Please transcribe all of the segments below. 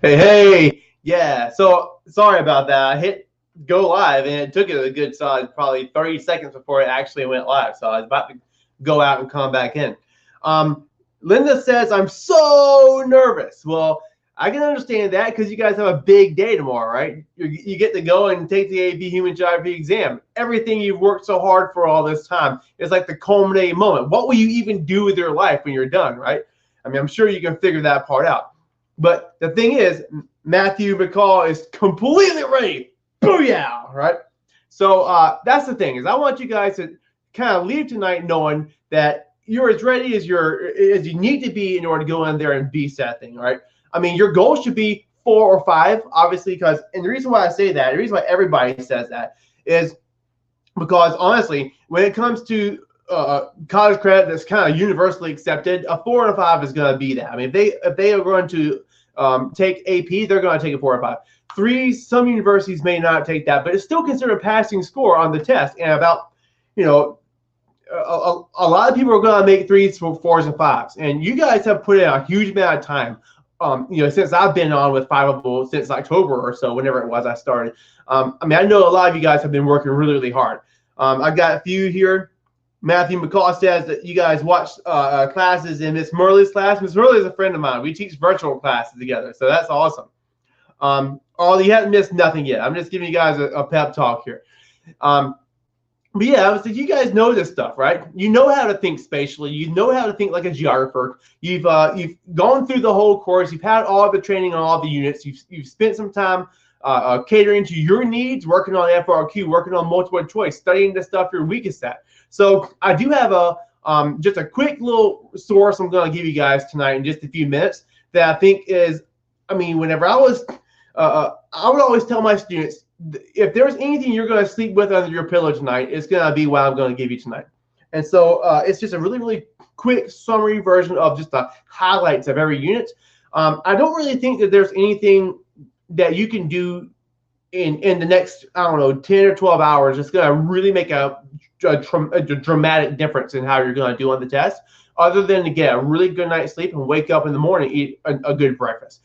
Yeah, so sorry about that. I hit go live and it took it a good solid probably 30 seconds before it actually went live. So I was about to go out and come back in. Linda says, I'm so nervous. Well, I can understand that because you guys have a big day tomorrow, right? You get to go and take the AP Human Geography exam. Everything you've worked so hard for all this time is like the culminating moment. What will you even do with your life when you're done, right? I mean, I'm sure you can figure that part out. But the thing is, Matthew McCall is completely ready. Booyah, right? So that's the thing is I want you guys to kind of leave tonight knowing that you're as ready as you need to be in order to go in there and beast that thing, right? I mean, your goal should be 4 or 5, obviously, and the reason why I say that, the reason why everybody says that is because honestly, when it comes to college credit that's kind of universally accepted, a 4 and a 5 is going to be that. I mean, if they are going to take AP, they're going to take a 4 or 5. 3, some universities may not take that, but it's still considered a passing score on the test. And about, a lot of people are going to make 3s, 4s, and 5s. And you guys have put in a huge amount of time. Since I've been on with Fiveable since October or so, whenever it was I started. I mean, I know a lot of you guys have been working really, really hard. I've got a few here. Matthew McCall says that you guys watch classes in Miss Murley's class. Miss Murley is a friend of mine. We teach virtual classes together, so that's awesome. You haven't missed nothing yet. I'm just giving you guys a pep talk here. But yeah, I was like, you guys know this stuff, right? You know how to think spatially. You know how to think like a geographer. You've gone through the whole course. You've had all the training on all the units. You've spent some time catering to your needs, working on FRQ, working on multiple choice, studying the stuff you're weakest at. So I do have just a quick little source I'm going to give you guys tonight in just a few minutes that I think is, I mean, whenever I would always tell my students, if there's anything you're going to sleep with under your pillow tonight, it's going to be what I'm going to give you tonight. And so it's just a really, really quick summary version of just the highlights of every unit. I don't really think that there's anything that you can do in the next, 10 or 12 hours that's going to really make a dramatic difference in how you're going to do on the test, other than to get a really good night's sleep and wake up in the morning and eat a good breakfast.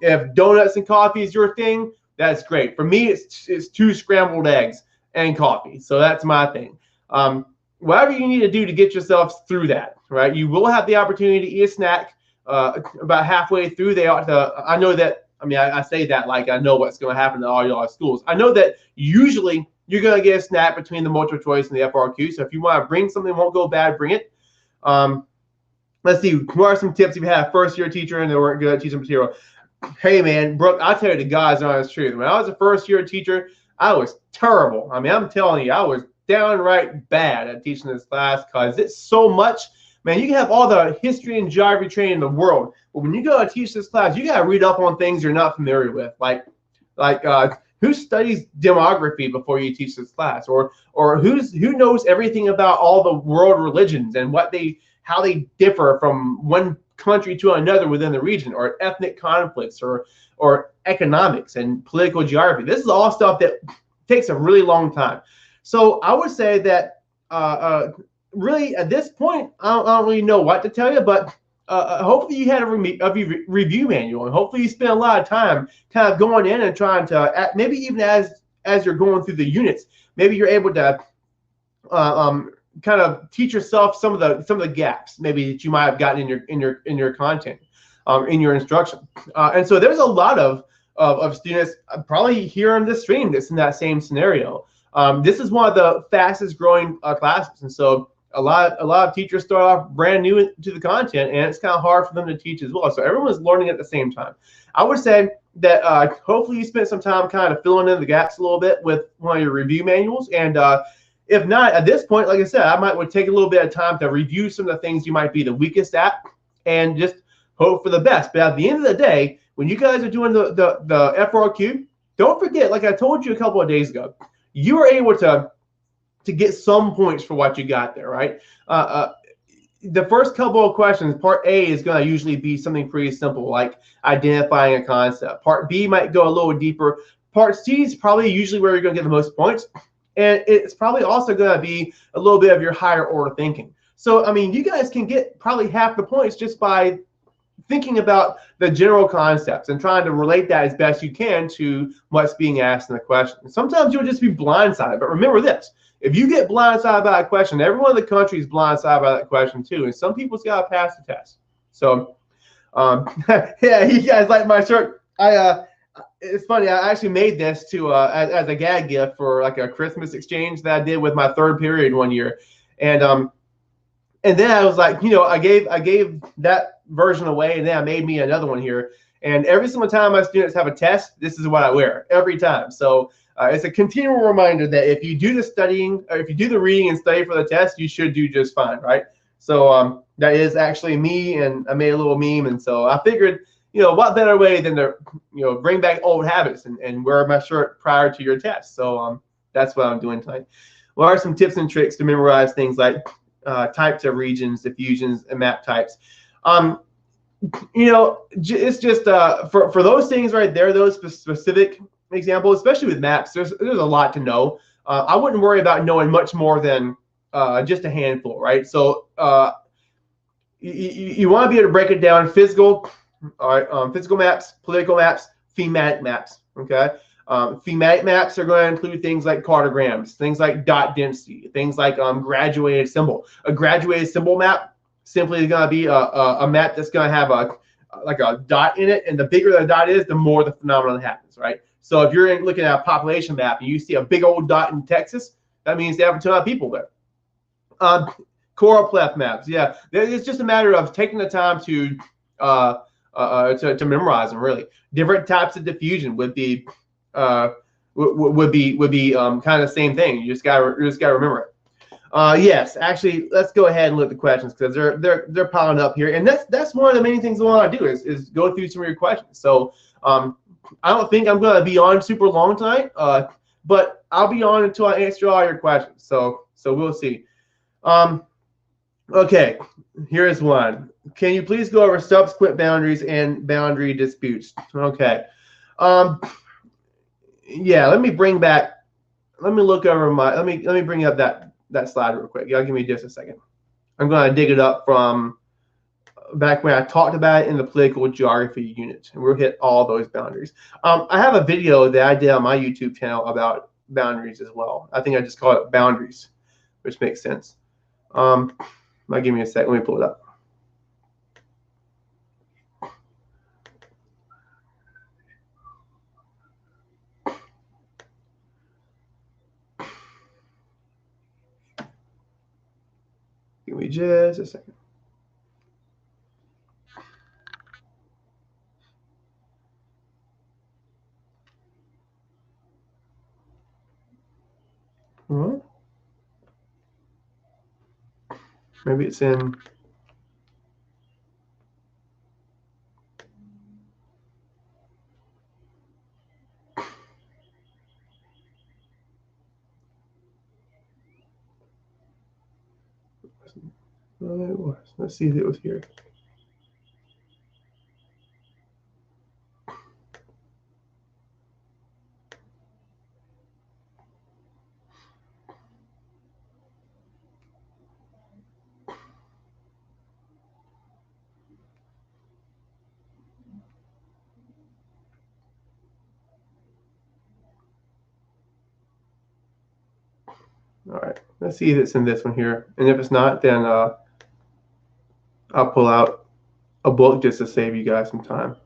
If donuts and coffee is your thing, that's great. For me, it's 2 scrambled eggs and coffee. So that's my thing. Whatever you need to do to get yourself through that, right? You will have the opportunity to eat a snack about halfway through. They ought to. I know that. I mean, I say that like I know what's going to happen to all y'all schools. I know that usually you're going to get a snack between the multiple choice and the FRQ. So if you want to bring something that won't go bad, bring it. Let's see. What are some tips if you have a first-year teacher and they weren't good at teaching material? Hey, man, Brooke, I'll tell you the God's honest truth. When I was a first-year teacher, I was terrible. I mean, I'm telling you, I was downright bad at teaching this class because it's so much. Man, you can have all the history and geography training in the world, but when you go to teach this class, you got to read up on things you're not familiar with, like who studies demography before you teach this class, or who knows everything about all the world religions and how they differ from one country to another within the region, or ethnic conflicts, or economics and political geography. This is all stuff that takes a really long time. So I would say that really at this point, I don't really know what to tell you, but hopefully you had a review manual, and hopefully you spent a lot of time kind of going in and trying to, maybe even as you're going through the units, maybe you're able to kind of teach yourself some of the gaps maybe that you might have gotten in your content, in your instruction. And so there's a lot of students probably here on this stream that's in that same scenario. This is one of the fastest growing classes, and so a lot of teachers start off brand new to the content, and it's kind of hard for them to teach as well. So everyone's learning at the same time. I would say that hopefully you spent some time kind of filling in the gaps a little bit with one of your review manuals, and if not, at this point, like I said, I would take a little bit of time to review some of the things you might be the weakest at and just hope for the best. But at the end of the day, when you guys are doing the FRQ, don't forget, like I told you a couple of days ago, you were able to get some points for what you got there, right? The first couple of questions, part A is going to usually be something pretty simple, like identifying a concept. Part B might go a little deeper. Part C is probably usually where you're going to get the most points. And it's probably also going to be a little bit of your higher order thinking. So, I mean, you guys can get probably half the points just by thinking about the general concepts and trying to relate that as best you can to what's being asked in the question. Sometimes you'll just be blindsided, but remember this: if you get blindsided by a question, everyone in the country is blindsided by that question too, and some people's got to pass the test. So, yeah, you guys like my shirt? It's funny. I actually made this to as a gag gift for like a Christmas exchange that I did with my third period one year, and then I was like, I gave that version away, and then I made me another one here. And every single time my students have a test, this is what I wear every time. So it's a continual reminder that if you do the studying, or if you do the reading and study for the test, you should do just fine, right? So that is actually me, and I made a little meme, and so I figured, what better way than to, bring back old habits and wear my shirt prior to your test. So that's what I'm doing tonight. What are some tips and tricks to memorize things like types of regions, diffusions, and map types? It's just for those things right there, those specific examples, especially with maps, there's a lot to know. I wouldn't worry about knowing much more than just a handful, right? So you want to be able to break it down: physical, physical maps, political maps, thematic maps. Okay. Thematic maps are going to include things like cartograms, things like dot density, things like graduated symbol. A graduated symbol map simply is going to be a map that's going to have a dot in it, and the bigger the dot is, the more the phenomenon happens, right? So if you're looking at a population map and you see a big old dot in Texas, that means they have a ton of people there. Choropleth maps, yeah, it's just a matter of taking the time to memorize them. Really, different types of diffusion would be kind of the same thing. You just gotta remember it. Yes, actually, let's go ahead and look at the questions, because they're piling up here, and that's one of the main things I want to do is go through some of your questions. So I don't think I'm going to be on super long tonight, but I'll be on until I answer all your questions. So we'll see. Okay, here's one. Can you please go over subsequent boundaries and boundary disputes? Okay. Yeah, let me look over let me bring up that slide real quick. Y'all give me just a second. I'm going to dig it up from back when I talked about it in the political geography unit, and we'll hit all those boundaries. I have a video that I did on my YouTube channel about boundaries as well. I think I just call it boundaries, which makes sense. Give me a sec. Let me pull it up. Give me just a second. Maybe it's in. Well, it was. Let's see if it was here. All right, let's see if it's in this one here. And if it's not, then I'll pull out a book just to save you guys some time.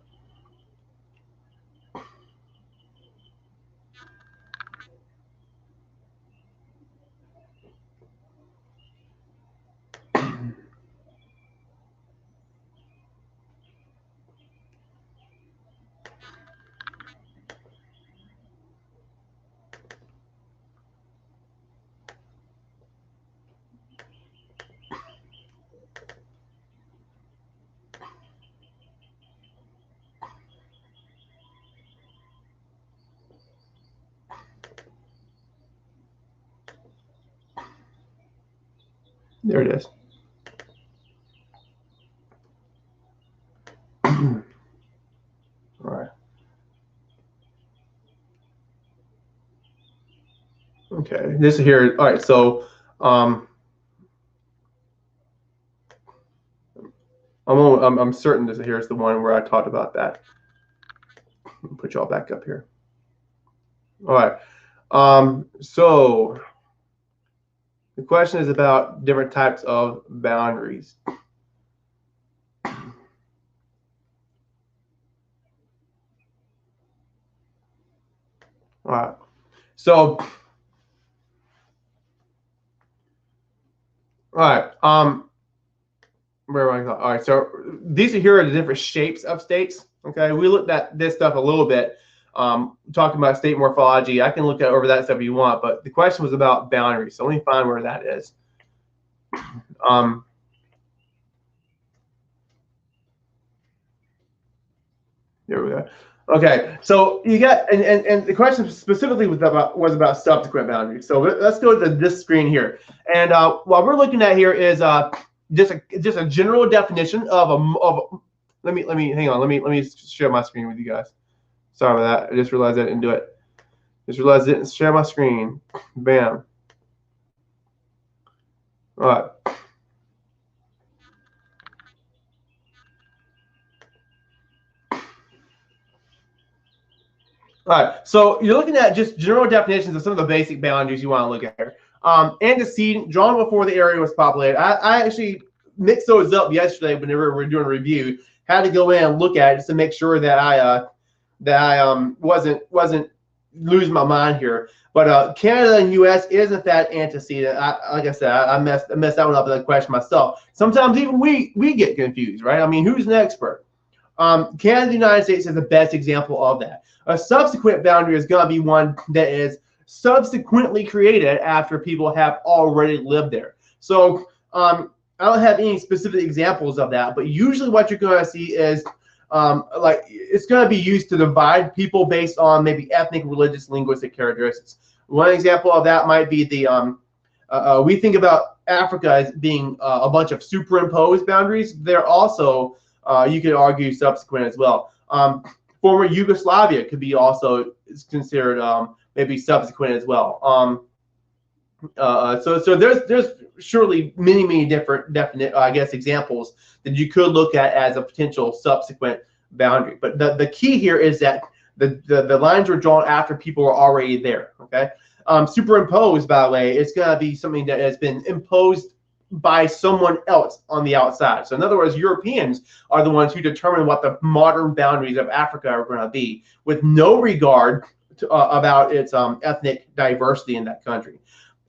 There it is. All right. Okay, this here. All right, so I'm certain this here's the one where I talked about that. Put y'all back up here. All right. So the question is about different types of boundaries. All right. So, all right. Where am I going? All right. So these are here are the different shapes of states. Okay. We looked at this stuff a little bit. Talking about state morphology. I can look at over that stuff if you want, but the question was about boundaries. So let me find where that is. There we go. Okay, so you got and the question specifically was about subsequent boundaries. So let's go to this screen here, and what we're looking at here is just a general definition of let me hang on. Let me share my screen with you guys. Sorry about that. I just realized I didn't do it. Just realized I didn't share my screen. Bam. All right. All right, so you're looking at just general definitions of some of the basic boundaries you want to look at here. Antecedent, drawn before the area was populated. I actually mixed those up yesterday whenever we were doing a review. Had to go in and look at it just to make sure that I wasn't losing my mind here. But Canada and U.S. is in fact antecedent. Like I said, I messed that one up with that question myself. Sometimes even we get confused, right? I mean, who's an expert? Canada and the United States is the best example of that. A subsequent boundary is going to be one that is subsequently created after people have already lived there. So I don't have any specific examples of that, but usually what you're going to see is like it's going to be used to divide people based on maybe ethnic, religious, linguistic characteristics. One example of that might be the we think about Africa as being a bunch of superimposed boundaries. They're also you could argue subsequent as well. Former Yugoslavia could be also considered maybe subsequent as well. So there's surely many different definite examples that you could look at as a potential subsequent boundary. But the key here is that the lines were drawn after people were already there. Okay. Superimposed, by the way, it's going to be something that has been imposed by someone else on the outside. So in other words, Europeans are the ones who determine what the modern boundaries of Africa are going to be, with no regard to, about its ethnic diversity in that country.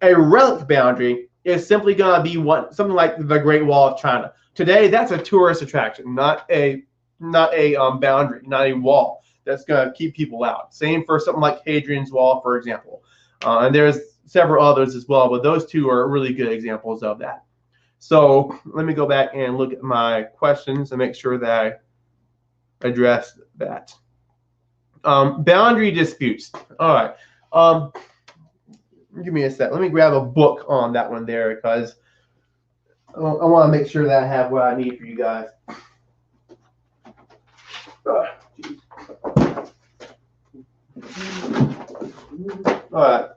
A relic boundary is simply going to be something like the Great Wall of China. Today, that's a tourist attraction, not a boundary, not a wall that's going to keep people out. Same for something like Hadrian's Wall, for example. And there's several others as well, but those two are really good examples of that. So let me go back and look at my questions and make sure that I addressed that. Boundary disputes. All right. Give me a sec. Let me grab a book on that one there because I want to make sure that I have what I need for you guys. All right.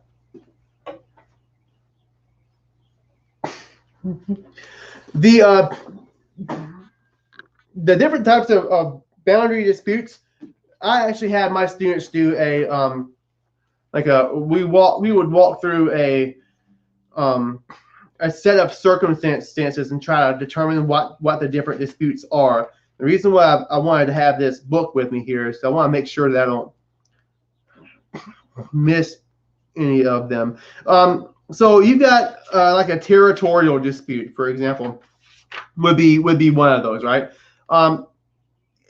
The different types of boundary disputes. I actually had my students do a we would walk through a set of circumstances and try to determine what the different disputes are. The reason why I wanted to have this book with me here is I want to make sure that I don't miss any of them. So you've got like a territorial dispute, for example, would be one of those, right?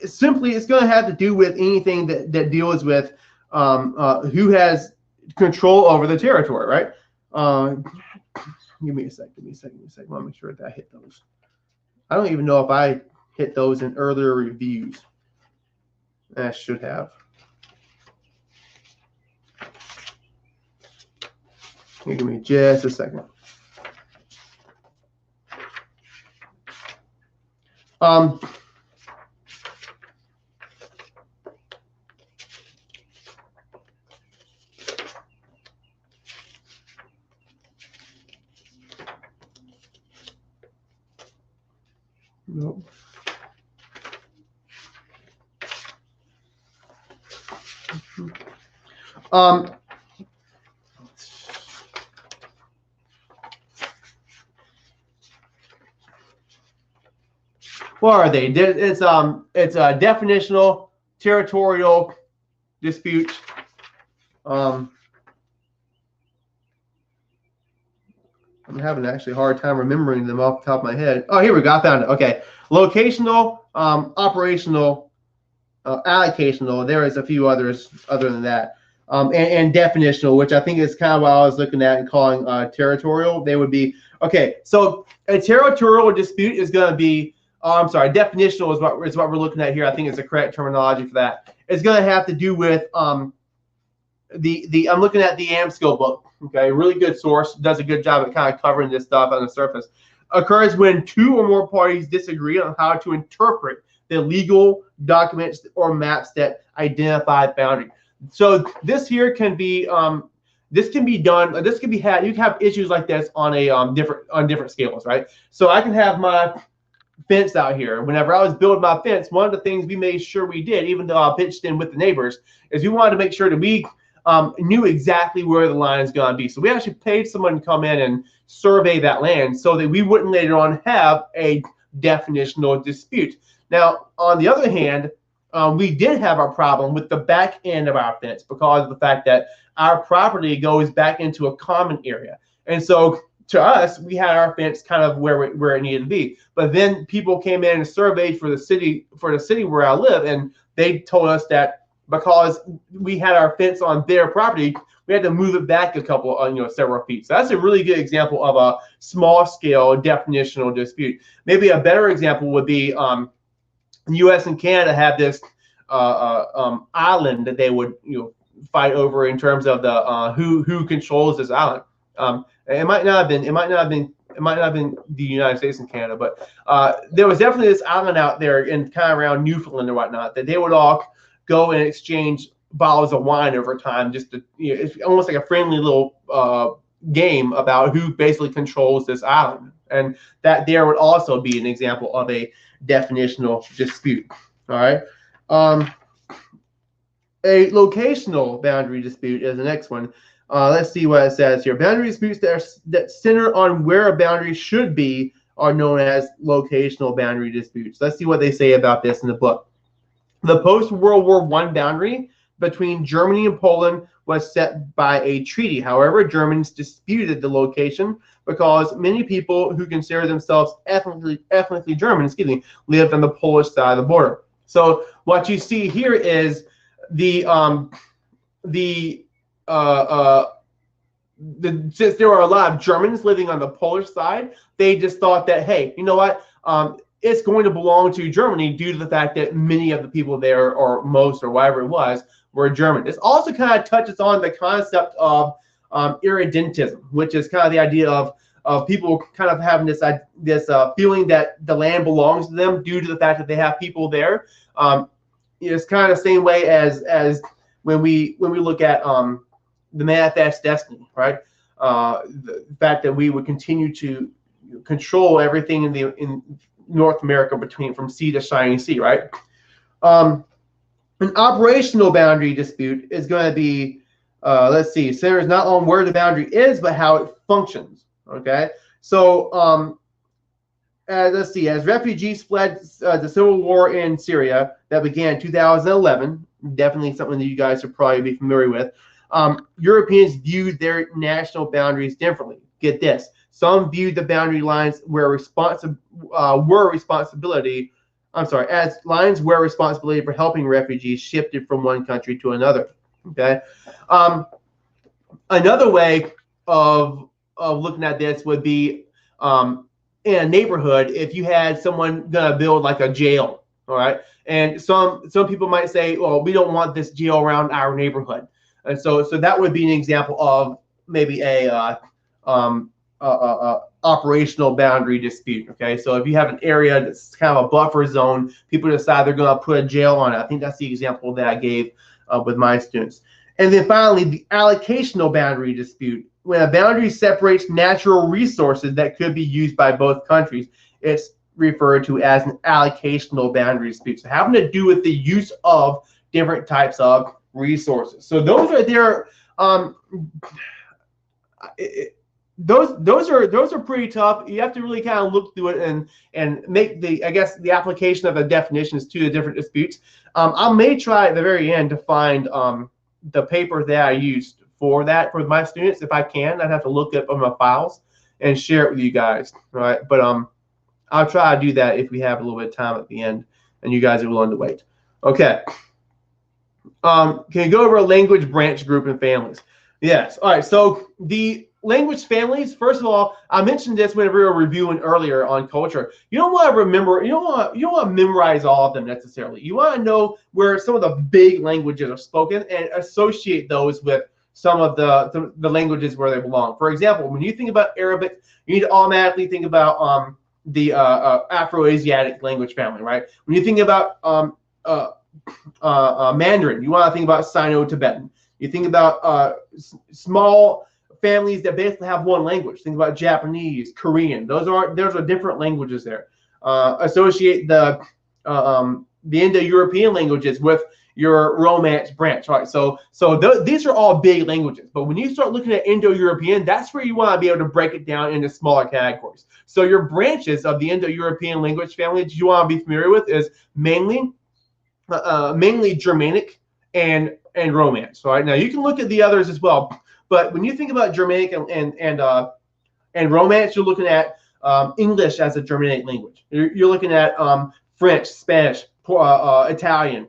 Simply, it's going to have to do with anything that deals with who has control over the territory, right? Give me a sec. I want to make sure that I hit those. I don't even know if I hit those in earlier reviews. I should have. Give me just a second. Nope. What are they? It's a definitional, territorial dispute. I'm having actually a hard time remembering them off the top of my head. Oh, here we go. I found it. Okay. Locational, operational, allocational. There is a few others other than that. And definitional, which I think is kind of what I was looking at and calling territorial. They would be, okay, so a territorial dispute is going to be, I'm sorry, definitional is what we're looking at here. I think it's the correct terminology for that. It's going to have to do with I'm looking at the AMSCO book. Okay, really good source, does a good job at kind of covering this stuff on the surface. Occurs when two or more parties disagree on how to interpret the legal documents or maps that identify boundary. So this here can be this can be done. This can be had. You can have issues like this on a different scales, right? So I can have my fence out here. Whenever I was building my fence, one of the things we made sure we did, even though I pitched in with the neighbors, is we wanted to make sure that we knew exactly where the line is going to be. So we actually paid someone to come in and survey that land so that we wouldn't later on have a definitional dispute. Now, on the other hand, we did have a problem with the back end of our fence because of the fact that our property goes back into a common area. And so to us, we had our fence kind of where it needed to be. But then people came in and surveyed for the city where I live, and they told us that because we had our fence on their property, we had to move it back a couple, several feet. So that's a really good example of a small-scale definitional dispute. Maybe a better example would be the U.S. and Canada have this island that they would fight over in terms of the who controls this island. It might not have been the United States and Canada, but there was definitely this island out there in kind of around Newfoundland or whatnot that they would all go and exchange bottles of wine over time. Just to, it's almost like a friendly little game about who basically controls this island, and that there would also be an example of a definitional dispute. All right. A locational boundary dispute is the next one. Let's see what it says here. Boundary disputes that center on where a boundary should be are known as locational boundary disputes. Let's see what they say about this in the book. The post-World War I boundary between Germany and Poland was set by a treaty. However, Germans disputed the location because many people who consider themselves ethnically German, lived on the Polish side of the border. So what you see here is since there are a lot of Germans living on the Polish side, they just thought that, hey, you know what? It's going to belong to Germany due to the fact that many of the people there, or most, or whatever it was, were German. This also kind of touches on the concept of irredentism, which is kind of the idea of people kind of having this feeling that the land belongs to them due to the fact that they have people there. It's kind of the same way as when we look at the manifest destiny, right? The fact that we would continue to control everything in North America from sea to shining sea, right? An operational boundary dispute is going to be, let's see, centers not on where the boundary is, but how it functions. Okay, so let's see, as refugees fled the civil war in Syria that began in 2011, definitely something that you guys should probably be familiar with. Europeans viewed their national boundaries differently. Get this. Some viewed the boundary lines as lines where responsibility for helping refugees shifted from one country to another. Okay. Another way of looking at this would be in a neighborhood, if you had someone gonna build like a jail, all right, and some people might say, well, we don't want this jail around our neighborhood, and so that would be an example of maybe a operational boundary dispute. Okay, so if you have an area that's kind of a buffer zone, people decide they're going to put a jail on it. I think that's the example that I gave with my students. And then finally, the allocational boundary dispute. When a boundary separates natural resources that could be used by both countries, it's referred to as an allocational boundary dispute. So having to do with the use of different types of resources. So those are their those are pretty tough. You have to really kind of look through it and make the, I guess, the application of the definitions to the different disputes. I may try at the very end to find the paper that I used for that for my students. If I can, I'd have to look up on my files and share it with you guys, right? But I'll try to do that if we have a little bit of time at the end and you guys are willing to wait. Okay. Can you go over a language branch group and families? Yes. All right. So the language families, first of all, I mentioned this whenever we were reviewing earlier on culture. You don't want to remember, you don't want to memorize all of them necessarily. You want to know where some of the big languages are spoken and associate those with some of the languages where they belong. For example, when you think about Arabic, you need to automatically think about the Afro-Asiatic language family, right? When you think about Mandarin, you want to think about Sino-Tibetan. You think about small families that basically have one language. Think about Japanese, Korean. Those are different languages there. Associate the Indo-European languages with your Romance branch, right? So these are all big languages. But when you start looking at Indo-European, that's where you want to be able to break it down into smaller categories. So your branches of the Indo-European language family that you want to be familiar with is mainly Germanic and Romance. Right now, you can look at the others as well. But when you think about Germanic and Romance, you're looking at English as a Germanic language. You're looking at French, Spanish, Italian,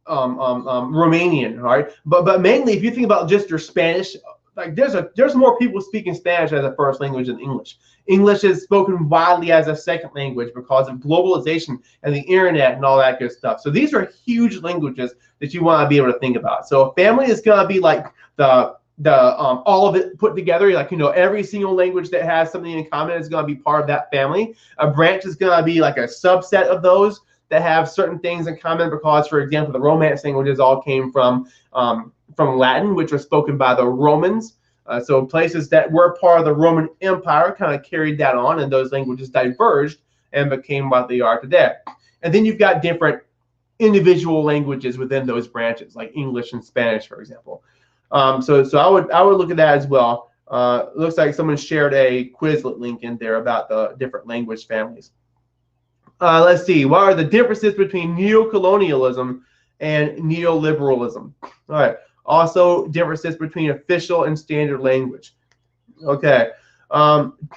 Romanian, right? But mainly, if you think about just your Spanish, like there's more people speaking Spanish as a first language than English. English is spoken widely as a second language because of globalization and the internet and all that good stuff. So these are huge languages that you want to be able to think about. So a family is going to be like the all of it put together, like, you know, every single language that has something in common is going to be part of that family. A branch is going to be like a subset of those that have certain things in common because, for example, the Romance languages all came from Latin, which was spoken by the Romans. So places that were part of the Roman Empire kind of carried that on, and those languages diverged and became what they are today. And then you've got different individual languages within those branches, like English and Spanish, for example. So I would look at that as well. It looks like someone shared a Quizlet link in there about the different language families. Let's see. What are the differences between neocolonialism and neoliberalism? All right. Also, differences between official and standard language. Okay.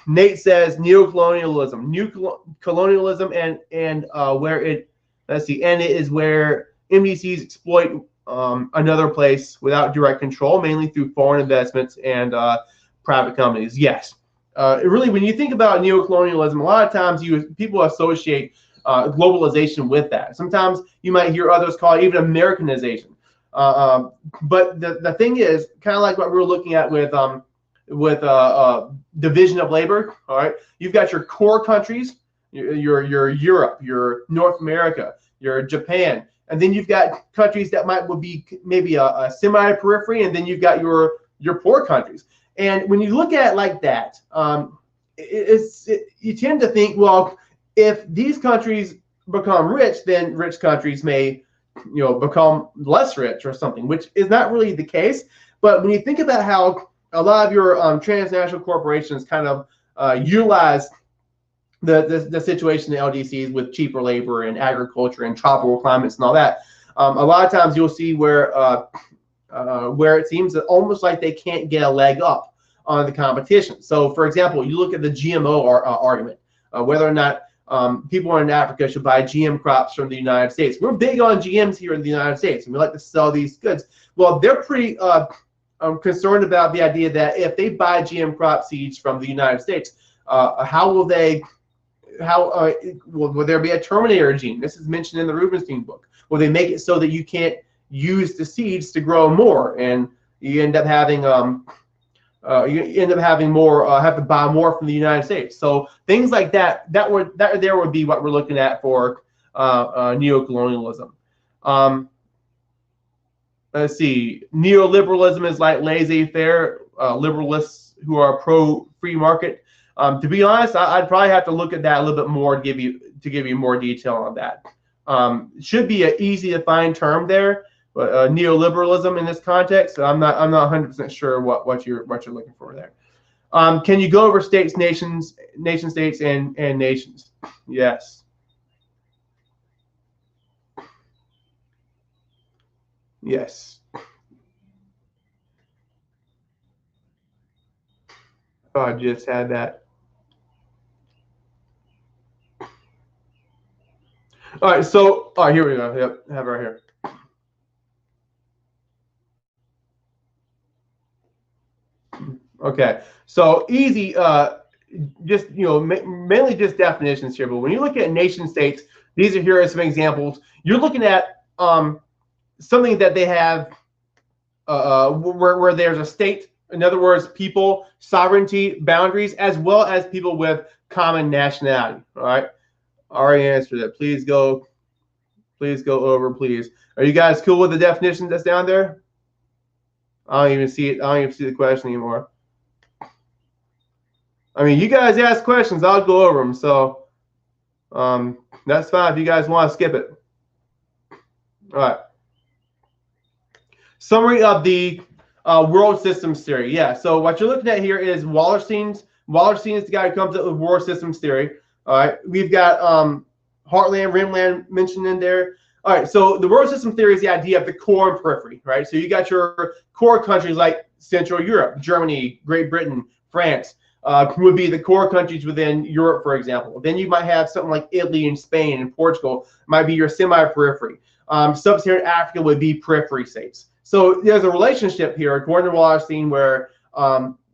Nate says neocolonialism. Neocolonialism and where it, let's see, and it is where MDCs exploit another place without direct control, mainly through foreign investments and private companies. Yes. Really, when you think about neocolonialism, a lot of times people associate globalization with that. Sometimes you might hear others call it even Americanization. But the thing is, kind of like what we were looking at with division of labor. All right, you've got your core countries, your Europe, your North America, your Japan, and then you've got countries that would be maybe a semi-periphery, and then you've got your poor countries. And when you look at it like that, you tend to think, well, if these countries become rich, then rich countries may, you know, become less rich or something, which is not really the case. But when you think about how a lot of your transnational corporations kind of utilize the situation in LDCs with cheaper labor and agriculture and tropical climates and all that, a lot of times you'll see where it seems that almost like they can't get a leg up on the competition. So, for example, you look at the GMO argument, whether or not people in Africa should buy GM crops from the United States. We're big on GMs here in the United States, and we like to sell these goods. Well, they're pretty concerned about the idea that if they buy GM crop seeds from the United States, will there be a terminator gene? This is mentioned in the Rubenstein book. Will they make it so that you can't use the seeds to grow more, and you end up having more, have to buy more from the United States. So things like that, that would be what we're looking at for neocolonialism. Let's see, neoliberalism is like laissez-faire, liberalists who are pro-free market. To be honest, I'd probably have to look at that a little bit more to give you more detail on that. Should be an easy to find term there. neoliberalism in this context. So I'm not 100% sure what you're looking for there. Can you go over states, nation states, and nations? Yes. Yes. Oh, I just had that. All right, so here we go. Yep, have it right here. Okay, so easy. Just mainly just definitions here. But when you look at nation states, here are some examples. You're looking at something that they have where there's a state. In other words, people, sovereignty, boundaries, as well as people with common nationality. All right. Already answered it. Please go over, please. Are you guys cool with the definition that's down there? I don't even see it. I don't even see the question anymore. I mean, you guys ask questions, I'll go over them. So that's fine if you guys want to skip it. All right. Summary of the world systems theory. Yeah. So what you're looking at here is Wallerstein's. Wallerstein is the guy who comes up with world systems theory. All right. We've got Heartland, Rimland mentioned in there. All right. So the world system theory is the idea of the core and periphery, right? So you got your core countries like Central Europe, Germany, Great Britain, France. Would be the core countries within Europe, for example. Then you might have something like Italy and Spain and Portugal might be your semi-periphery. Sub-Saharan Africa would be periphery states. So there's a relationship here, according to Wallerstein, where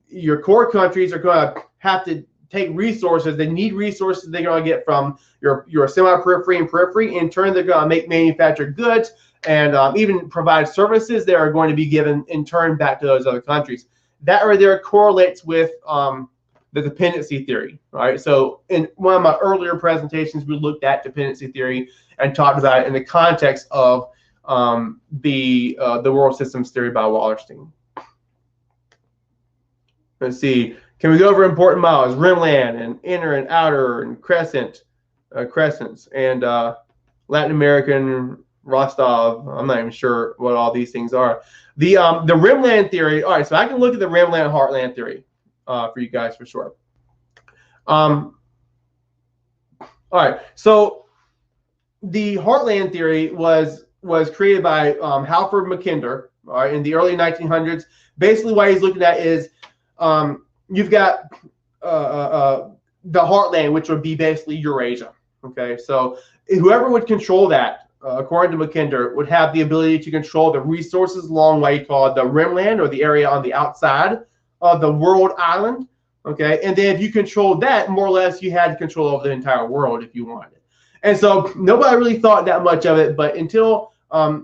your core countries are going to have to take resources. They need resources they're going to get from your semi-periphery and periphery. In turn, they're going to make manufactured goods and even provide services that are going to be given in turn back to those other countries. That right there correlates with the dependency theory, right? So in one of my earlier presentations, we looked at dependency theory and talked about it in the context of the world systems theory by Wallerstein. Let's see. Can we go over important models? Rimland and inner and outer and crescents and Latin American Rostow. I'm not even sure what all these things are. The Rimland theory. All right, so I can look at the Rimland Heartland theory for you guys for sure. All right, so the Heartland theory was created by Halford Mackinder, all right, in the early 1900s. Basically, what he's looking at is you've got the Heartland, which would be basically Eurasia. Okay, so whoever would control that, according to Mackinder, would have the ability to control the resources along what he called the Rimland, or the area on the outside of the world island. Okay, and then if you controlled that, more or less, you had control over the entire world if you wanted. And so nobody really thought that much of it, but until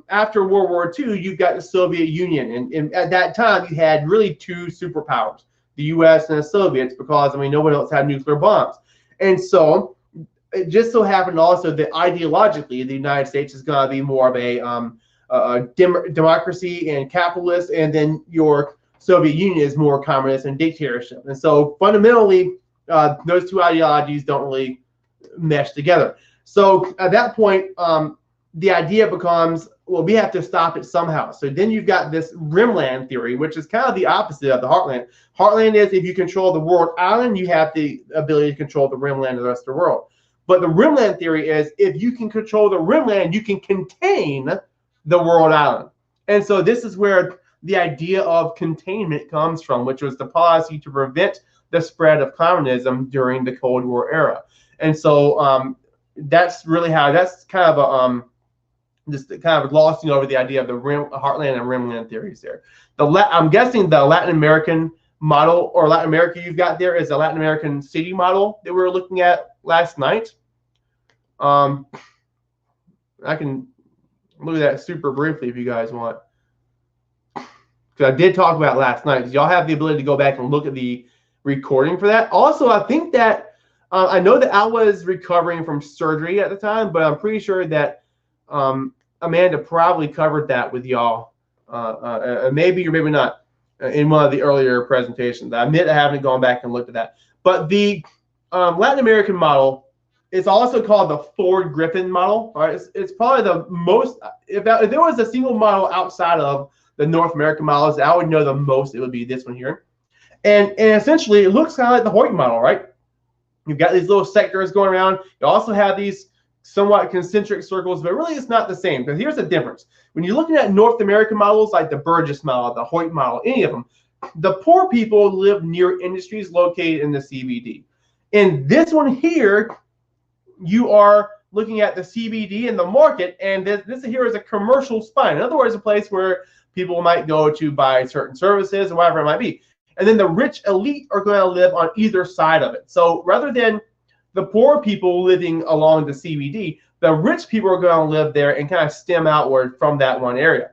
after World War II, you've got the Soviet Union, and at that time you had really two superpowers, the U.S. and the Soviets, because no one else had nuclear bombs. And so it just so happened also that ideologically the United States is going to be more of a democracy and capitalist, and then your Soviet Union is more communist and dictatorship. And so fundamentally, those two ideologies don't really mesh together. So at that point, the idea becomes, well, we have to stop it somehow. So then you've got this Rimland theory, which is kind of the opposite of the Heartland. Heartland is if you control the world island, you have the ability to control the Rimland of the rest of the world. But the Rimland theory is if you can control the Rimland, you can contain the world island. And so this is where the idea of containment comes from, which was the policy to prevent the spread of communism during the Cold War era. And so that's really how, that's kind of a just kind of glossing over the idea of the Heartland and Rimland theories there. I'm guessing the Latin American model, or Latin America you've got there, is a Latin American city model that we were looking at last night. I can look at that super briefly if you guys want. Because I did talk about it last night. Y'all have the ability to go back and look at the recording for that. Also, I think that I know that I was recovering from surgery at the time, but I'm pretty sure that Amanda probably covered that with y'all, maybe or maybe not, in one of the earlier presentations. I admit I haven't gone back and looked at that. But the Latin American model It's also called the Ford-Griffin model. All right, it's probably the most. If there was a single model outside of the North American models that I would know the most, it would be this one here. And essentially, it looks kind of like the Hoyt model, right? You've got these little sectors going around. You also have these somewhat concentric circles, but really it's not the same. Because here's the difference. When you're looking at North American models like the Burgess model, the Hoyt model, any of them, the poor people live near industries located in the CBD. In this one here, you are looking at the CBD in the market, and this here is a commercial spine. In other words, a place where people might go to buy certain services or whatever it might be. And then the rich elite are going to live on either side of it. So rather than the poor people living along the CBD, the rich people are going to live there and kind of stem outward from that one area.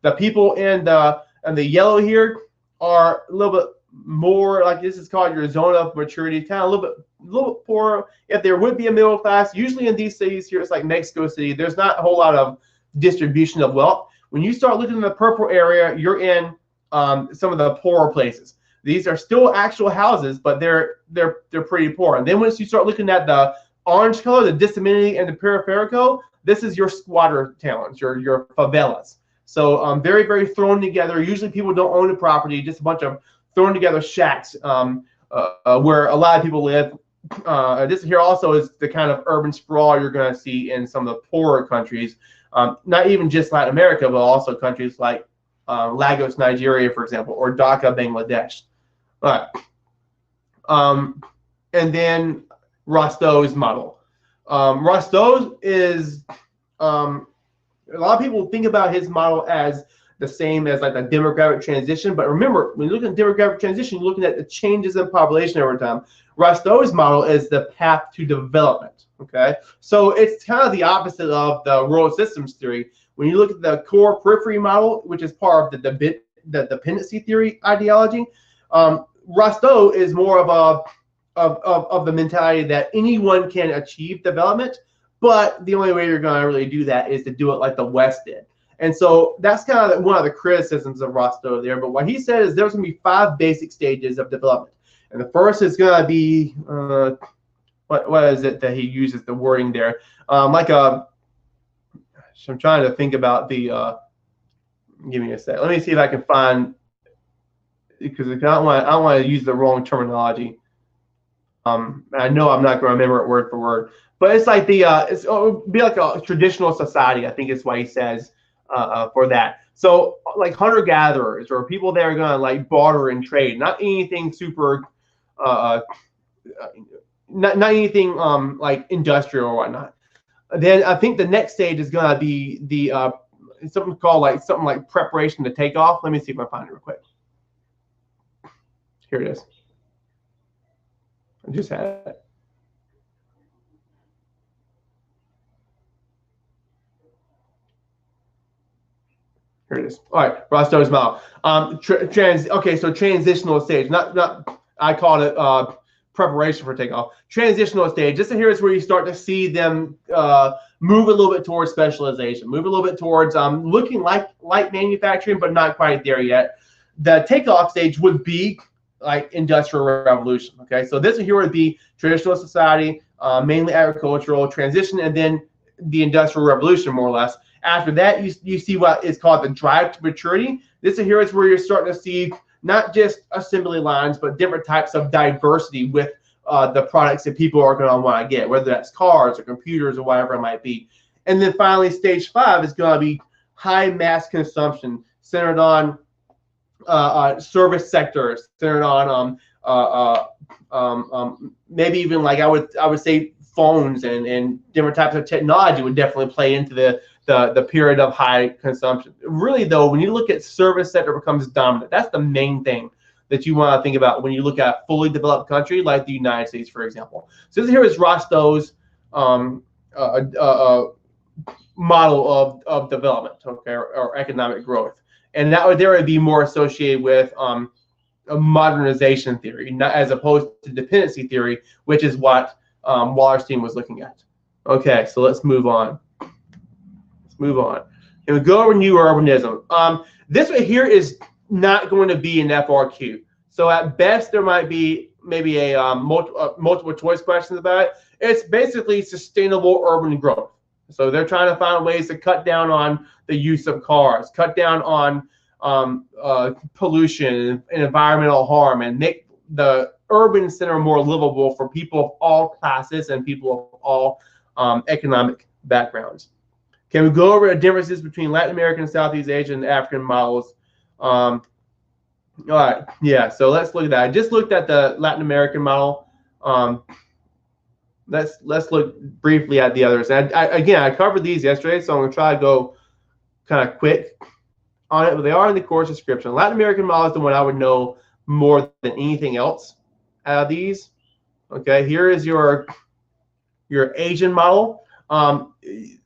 The people in the yellow here are a little bit more, like this is called your zone of maturity, kind of a little bit poorer. If there would be a middle class, usually in these cities here, it's like Mexico City, there's not a whole lot of distribution of wealth. When you start looking in the purple area, you're in some of the poorer places. These are still actual houses, but they're pretty poor. And then once you start looking at the orange color, the disseminated and the periferical, this is your squatter towns, your favelas. So very, very thrown together. Usually people don't own a property, just a bunch of thrown together shacks where a lot of people live. This here also is the kind of urban sprawl you're going to see in some of the poorer countries, not even just Latin America, but also countries like Lagos, Nigeria, for example, or Dhaka, Bangladesh. All right. And then Rostow's model. Rostow is, a lot of people think about his model as the same as like the demographic transition. But remember, when you look at demographic transition, you're looking at the changes in population over time. Rostow's model is the path to development. Okay, so it's kind of the opposite of the world systems theory. When you look at the core periphery model, which is part of the dependency theory ideology, Rostow is more of the mentality that anyone can achieve development, but the only way you're going to really do that is to do it like the West did. And so that's kind of one of the criticisms of Rostow there. But what he said is there's going to be 5 basic stages of development. And the first is going to be, what is it that he uses the wording there? Like a, I'm trying to think about the, give me a sec. Let me see if I can find, because I don't want to use the wrong terminology. I know I'm not going to remember it word for word, but it's like the, it would be like a traditional society, I think is what he says for that. So like hunter-gatherers or people that are going to like barter and trade, not anything super, not anything like industrial or whatnot. Then I think the next stage is going to be the something called like something like preparation to take off. Let me see if I find it real quick. Here it is. I just had it. Here it is. All right, Rostow's model. Okay, so transitional stage. Not I call it preparation for takeoff. Transitional stage. This here is where you start to see them move a little bit towards specialization, move a little bit towards looking like light manufacturing, but not quite there yet. The takeoff stage would be like industrial revolution. Okay, so this here would be traditional society, mainly agricultural transition, and then the industrial revolution, more or less. After that, you see what is called the drive to maturity. This here is where you're starting to see not just assembly lines, but different types of diversity with the products that people are going to want to get, whether that's cars or computers or whatever it might be. And then finally, stage 5 is going to be high mass consumption, centered on service sectors, centered on maybe even like I would say phones and different types of technology would definitely play into the period of high consumption. Really though, when you look at service sector becomes dominant, that's the main thing that you want to think about when you look at a fully developed country like the United States, for example. So this here is Rostow's model of development, okay, or economic growth. And that would be more associated with a modernization theory, not as opposed to dependency theory, which is what Wallerstein was looking at. Okay, so let's move on. And we go over new urbanism. This right here is not going to be an FRQ. So at best, there might be maybe a multiple choice questions about it. It's basically sustainable urban growth. So they're trying to find ways to cut down on the use of cars, cut down on pollution and environmental harm, and make the urban center more livable for people of all classes and people of all economic backgrounds. Can we go over the differences between Latin American, Southeast Asian, and African models? All right, yeah, so let's look at that. I just looked at the Latin American model. Let's look briefly at the others. And I covered these yesterday, so I'm going to try to go kind of quick on it, but they are in the course description. Latin American model is the one I would know more than anything else out of these. Okay, here is your Asian model.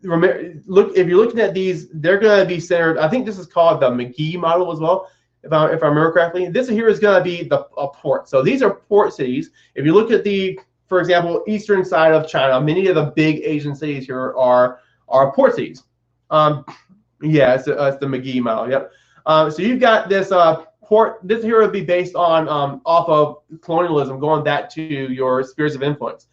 Remember, if you're looking at these, they're going to be centered. I think this is called the McGee model as well, if I remember correctly. This here is going to be a port. So these are port cities. If you look at for example, eastern side of China, many of the big Asian cities here are port cities. Yeah, it's the McGee model. Yep. So you've got this port. This here would be based on off of colonialism, going back to your spheres of influence.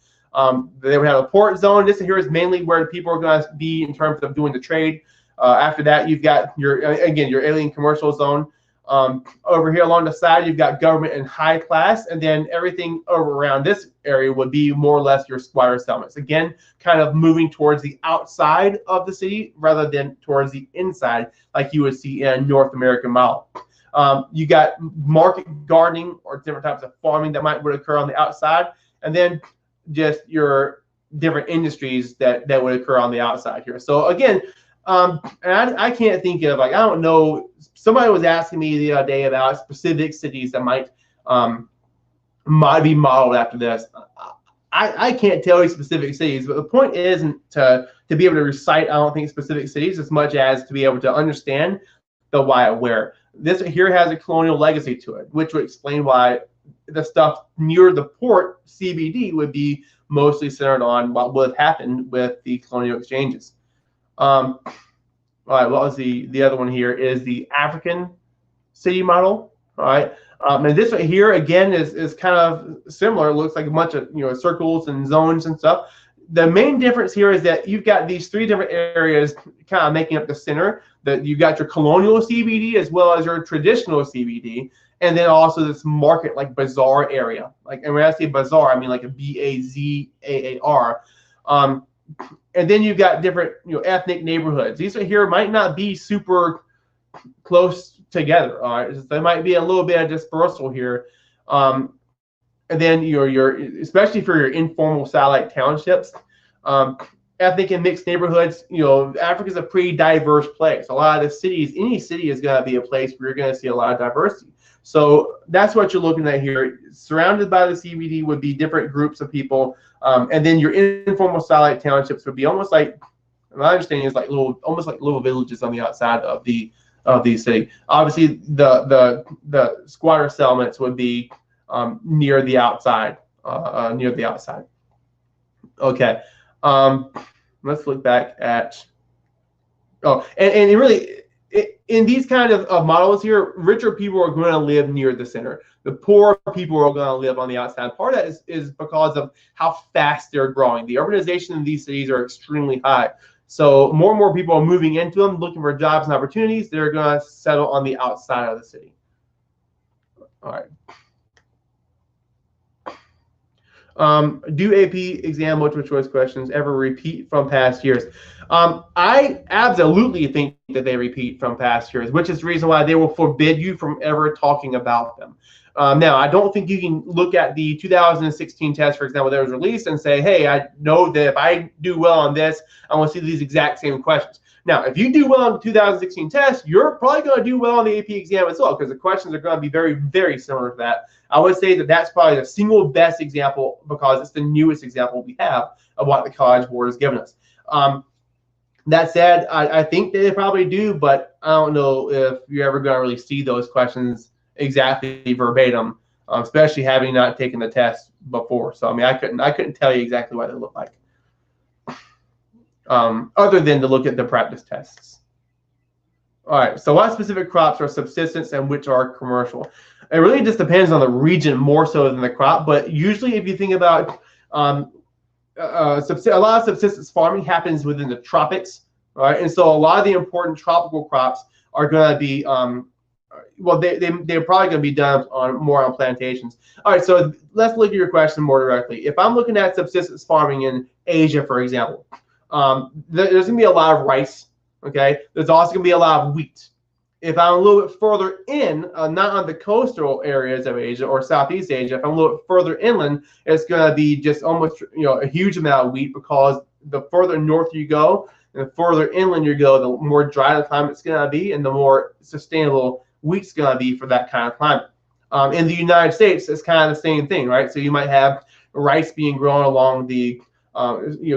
They would have a port zone. This here is mainly where people are going to be in terms of doing the trade. After that, you've got your alien commercial zone. Over here along the side, you've got government and high class, and then everything over around this area would be more or less your squatter settlements. Again, kind of moving towards the outside of the city rather than towards the inside, like you would see in North American model. You got market gardening or different types of farming that would occur on the outside, and then just your different industries that would occur on the outside here. So again, and I can't think of, I don't know, somebody was asking me the other day about specific cities that might be modeled after this. I can't tell you specific cities, but the point isn't to be able to recite, I don't think, specific cities as much as to be able to understand the why and where. This here has a colonial legacy to it, which would explain why the stuff near the port, CBD, would be mostly centered on what would have happened with the colonial exchanges. All right, what was the other one here is the African city model. All right, and this one here again is kind of similar. It looks like a bunch of circles and zones and stuff. The main difference here is that you've got these three different areas kind of making up the center. That you've got your colonial CBD as well as your traditional CBD, and then also this market like bazaar area. And when I say bazaar, I mean like a BAZAAR. And then you've got different ethnic neighborhoods. These right here might not be super close together. All right, there might be a little bit of dispersal here. And then your especially for your informal satellite townships, ethnic and mixed neighborhoods. Africa is a pretty diverse place. A lot of the cities, any city is going to be a place where you're going to see a lot of diversity. So that's what you're looking at here. Surrounded by the CBD would be different groups of people, and then your informal satellite townships would be almost like, my understanding is almost like little villages on the outside of the city. Obviously, the squatter settlements would be near the outside. Okay, let's look back at. Oh, and really, in these kind of models here, richer people are going to live near the center. The poor people are going to live on the outside. Part of that is because of how fast they're growing. The urbanization in these cities are extremely high. So more and more people are moving into them, looking for jobs and opportunities. They're going to settle on the outside of the city. All right. Do AP exam multiple choice questions ever repeat from past years? I absolutely think that they repeat from past years, which is the reason why they will forbid you from ever talking about them. Now, I don't think you can look at the 2016 test, for example, that was released and say, hey, I know that if I do well on this, I want to see these exact same questions. Now, if you do well on the 2016 test, you're probably going to do well on the AP exam as well, because the questions are going to be very, very similar to that. I would say that that's probably the single best example because it's the newest example we have of what the College Board has given us. That said, I think they probably do, but I don't know if you're ever going to really see those questions exactly verbatim, especially having not taken the test before. So I mean, I couldn't tell you exactly what they look like, other than to look at the practice tests. All right. So what specific crops are subsistence and which are commercial? It really just depends on the region more so than the crop. But usually, if you think about a lot of subsistence farming happens within the tropics, right? And so a lot of the important tropical crops are going to be well, they're probably going to be done more on plantations. All right, so let's look at your question more directly. If I'm looking at subsistence farming in Asia, for example, there's going to be a lot of rice. Okay, there's also going to be a lot of wheat. If I'm a little bit further in, not on the coastal areas of Asia or Southeast Asia, if I'm a little bit further inland, it's going to be just almost a huge amount of wheat, because the further north you go and the further inland you go, the more dry the climate's going to be, and the more sustainable wheat's going to be for that kind of climate. In the United States, it's kind of the same thing, right? So you might have rice being grown along the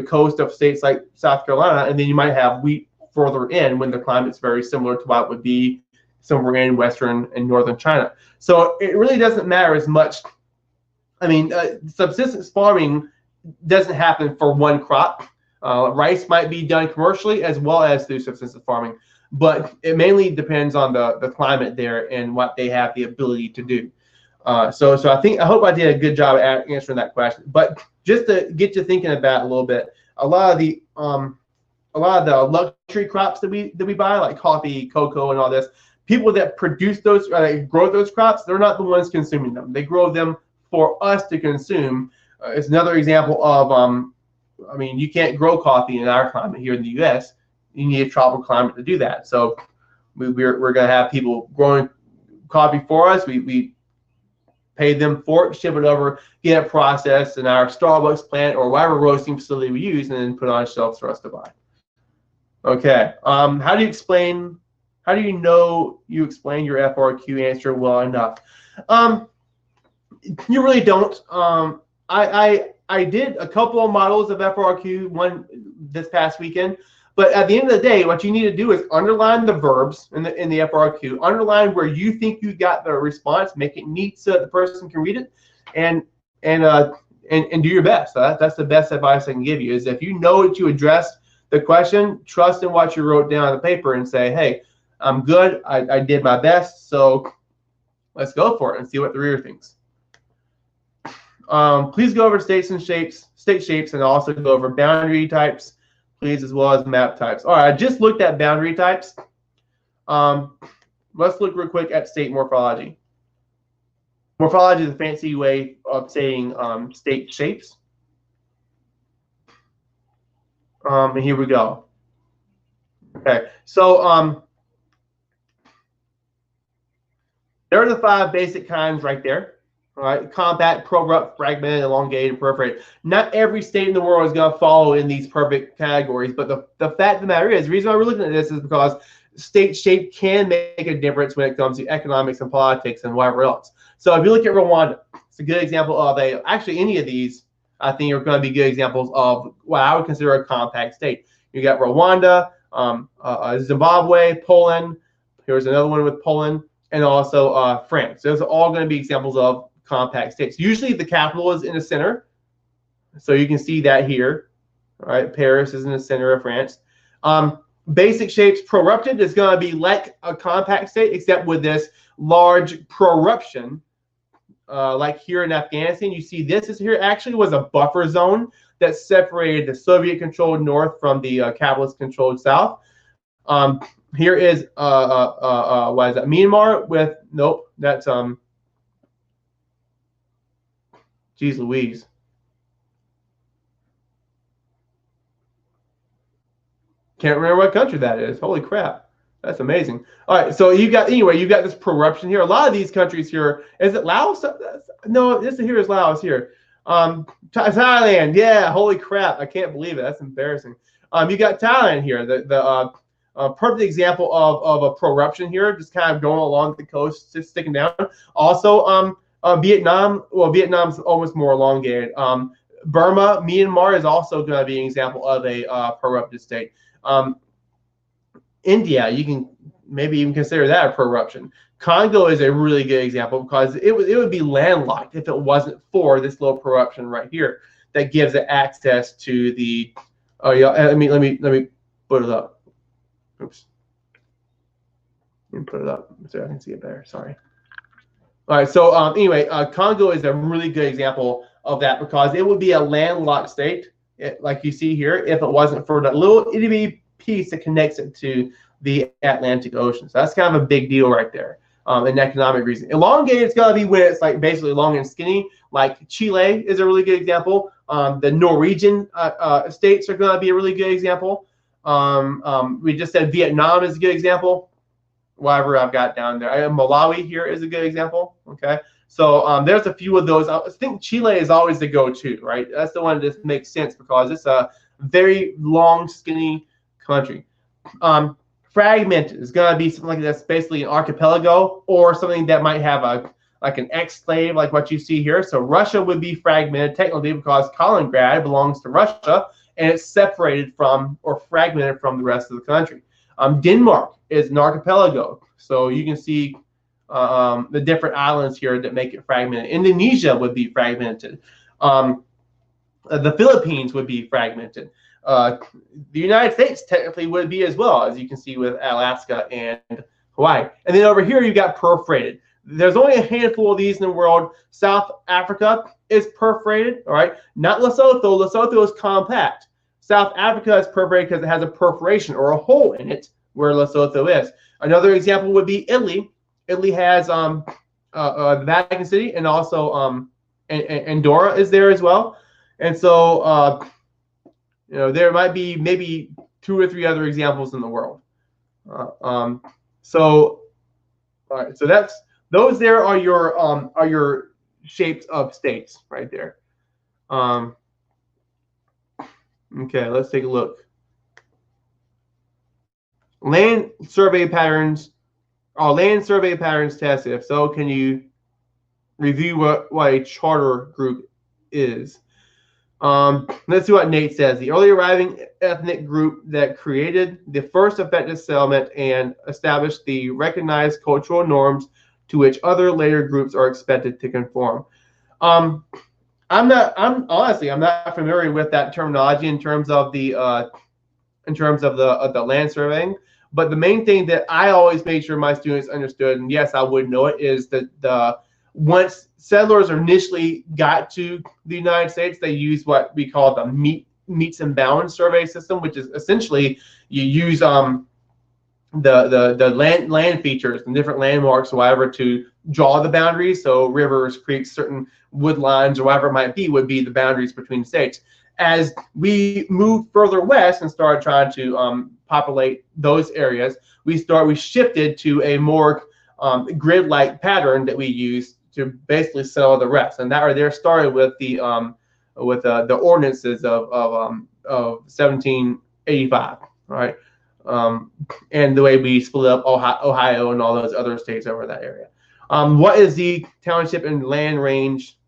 coast of states like South Carolina, and then you might have wheat further in when the climate's very similar to what would be somewhere in western and northern China. So it really doesn't matter as much. I mean, subsistence farming doesn't happen for one crop. Rice might be done commercially as well as through subsistence farming, but it mainly depends on the climate there and what they have the ability to do. So I hope I did a good job at answering that question. But just to get you thinking about it a little bit, a lot of the luxury crops that we buy, like coffee, cocoa, and all this, people that produce those, grow those crops, they're not the ones consuming them. They grow them for us to consume. It's another example of, I mean, you can't grow coffee in our climate here in the U.S. You need a tropical climate to do that. So we're going to have people growing coffee for us. We pay them for it, ship it over, get it processed in our Starbucks plant or whatever roasting facility we use, and then put it on shelves for us to buy. Okay. How do you know you explain your FRQ answer well enough? You really don't. I did a couple of models of FRQ, one this past weekend, but at the end of the day, what you need to do is underline the verbs in the FRQ, underline where you think you got the response, make it neat so that the person can read it, and do your best. So that's the best advice I can give you, is if you know that you addressed the question, trust in what you wrote down on the paper and say, hey, I'm good, I did my best, so let's go for it and see what the reader thinks. Please go over state shapes, and also go over boundary types, please, as well as map types. All right, I just looked at boundary types. Let's look real quick at state morphology. Morphology is a fancy way of saying state shapes. And here we go. Okay, so there are the 5 basic kinds right there. All right, compact, prorrupt, fragmented, elongated, and perforated. Not every state in the world is going to follow in these perfect categories, but the fact of the matter is, the reason why we're looking at this is because state shape can make a difference when it comes to economics and politics and whatever else. So if you look at Rwanda, it's a good example of actually any of these, I think, are going to be good examples of what I would consider a compact state. You got Rwanda, Zimbabwe, Poland. Here's another one with Poland, and also France. Those are all going to be examples of compact states. Usually the capital is in the center, so you can see that here. All right, Paris is in the center of France. Basic shapes, prorrupted is going to be like a compact state, except with this large prorruption. Like here in Afghanistan, you see this is here actually was a buffer zone that separated the Soviet-controlled north from the capitalist-controlled south. Here is what is that? Myanmar with nope, that's geez Louise. Can't remember what country that is. Holy crap. That's amazing. All right, so you've got this prorruption here. A lot of these countries here, is it Laos? No, this here is Laos here. Thailand, yeah, holy crap. I can't believe it. That's embarrassing. You got Thailand here, the perfect example of a prorruption here, just kind of going along the coast, just sticking down. Also, Vietnam, well, Vietnam's almost more elongated. Burma, Myanmar is also going to be an example of a prorrupted state. India, you can maybe even consider that a prorruption. Congo is a really good example because it would be landlocked if it wasn't for this little prorruption right here that gives it access to the. Oh yeah, let me put it up. Oops. Let me put it up so I can see it better. Sorry. All right, so anyway, Congo is a really good example of that because it would be a landlocked state, like you see here, if it wasn't for that little itty bitty piece that connects it to the Atlantic Ocean. So that's kind of a big deal right there, an economic reason. Elongated, it's got to be when it's like basically long and skinny, like Chile is a really good example. The Norwegian states are going to be a really good example. We just said Vietnam is a good example. Whatever I've got down there. Malawi here is a good example. Okay, so there's a few of those. I think Chile is always the go-to, right? That's the one that makes sense because it's a very long, skinny country. Fragmented is going to be something like that's basically an archipelago or something that might have like an exclave, like what you see here. So Russia would be fragmented technically because Kaliningrad belongs to Russia and it's separated from or fragmented from the rest of the country. Denmark is an archipelago, so you can see the different islands here that make it fragmented. Indonesia would be fragmented. The Philippines would be fragmented. The United States technically would be as well, as you can see with Alaska and Hawaii. And then over here you've got perforated. There's only a handful of these in the world. South Africa is perforated, all right? Not Lesotho. Lesotho is compact. South Africa is perforated because it has a perforation or a hole in it where Lesotho is. Another example would be Italy. Italy has the Vatican City and also Andorra is there as well. And so, you know, there might be maybe 2 or 3 other examples in the world. So, all right, so those there are your shapes of states right there. Okay, let's take a look. Land survey patterns. Are land survey patterns tested? If so, can you review what a charter group is? Let's see what Nate says. The early arriving ethnic group that created the first effective settlement and established the recognized cultural norms to which other later groups are expected to conform. I'm honestly not familiar with that terminology in terms of the land surveying. But the main thing that I always made sure my students understood, and yes, I would know it, is that once settlers initially got to the United States, they used what we call the meets and bounds survey system, which is essentially you use the land features and different landmarks or whatever to draw the boundaries. So rivers, creeks, certain wood lines, or whatever it might be, would be the boundaries between states. As we moved further west and started trying to populate those areas, we shifted to a more grid-like pattern that we use to basically settle the rest. And that right there started with the ordinances of 1785, right? And the way we split up Ohio and all those other states over that area. What is the township and land range?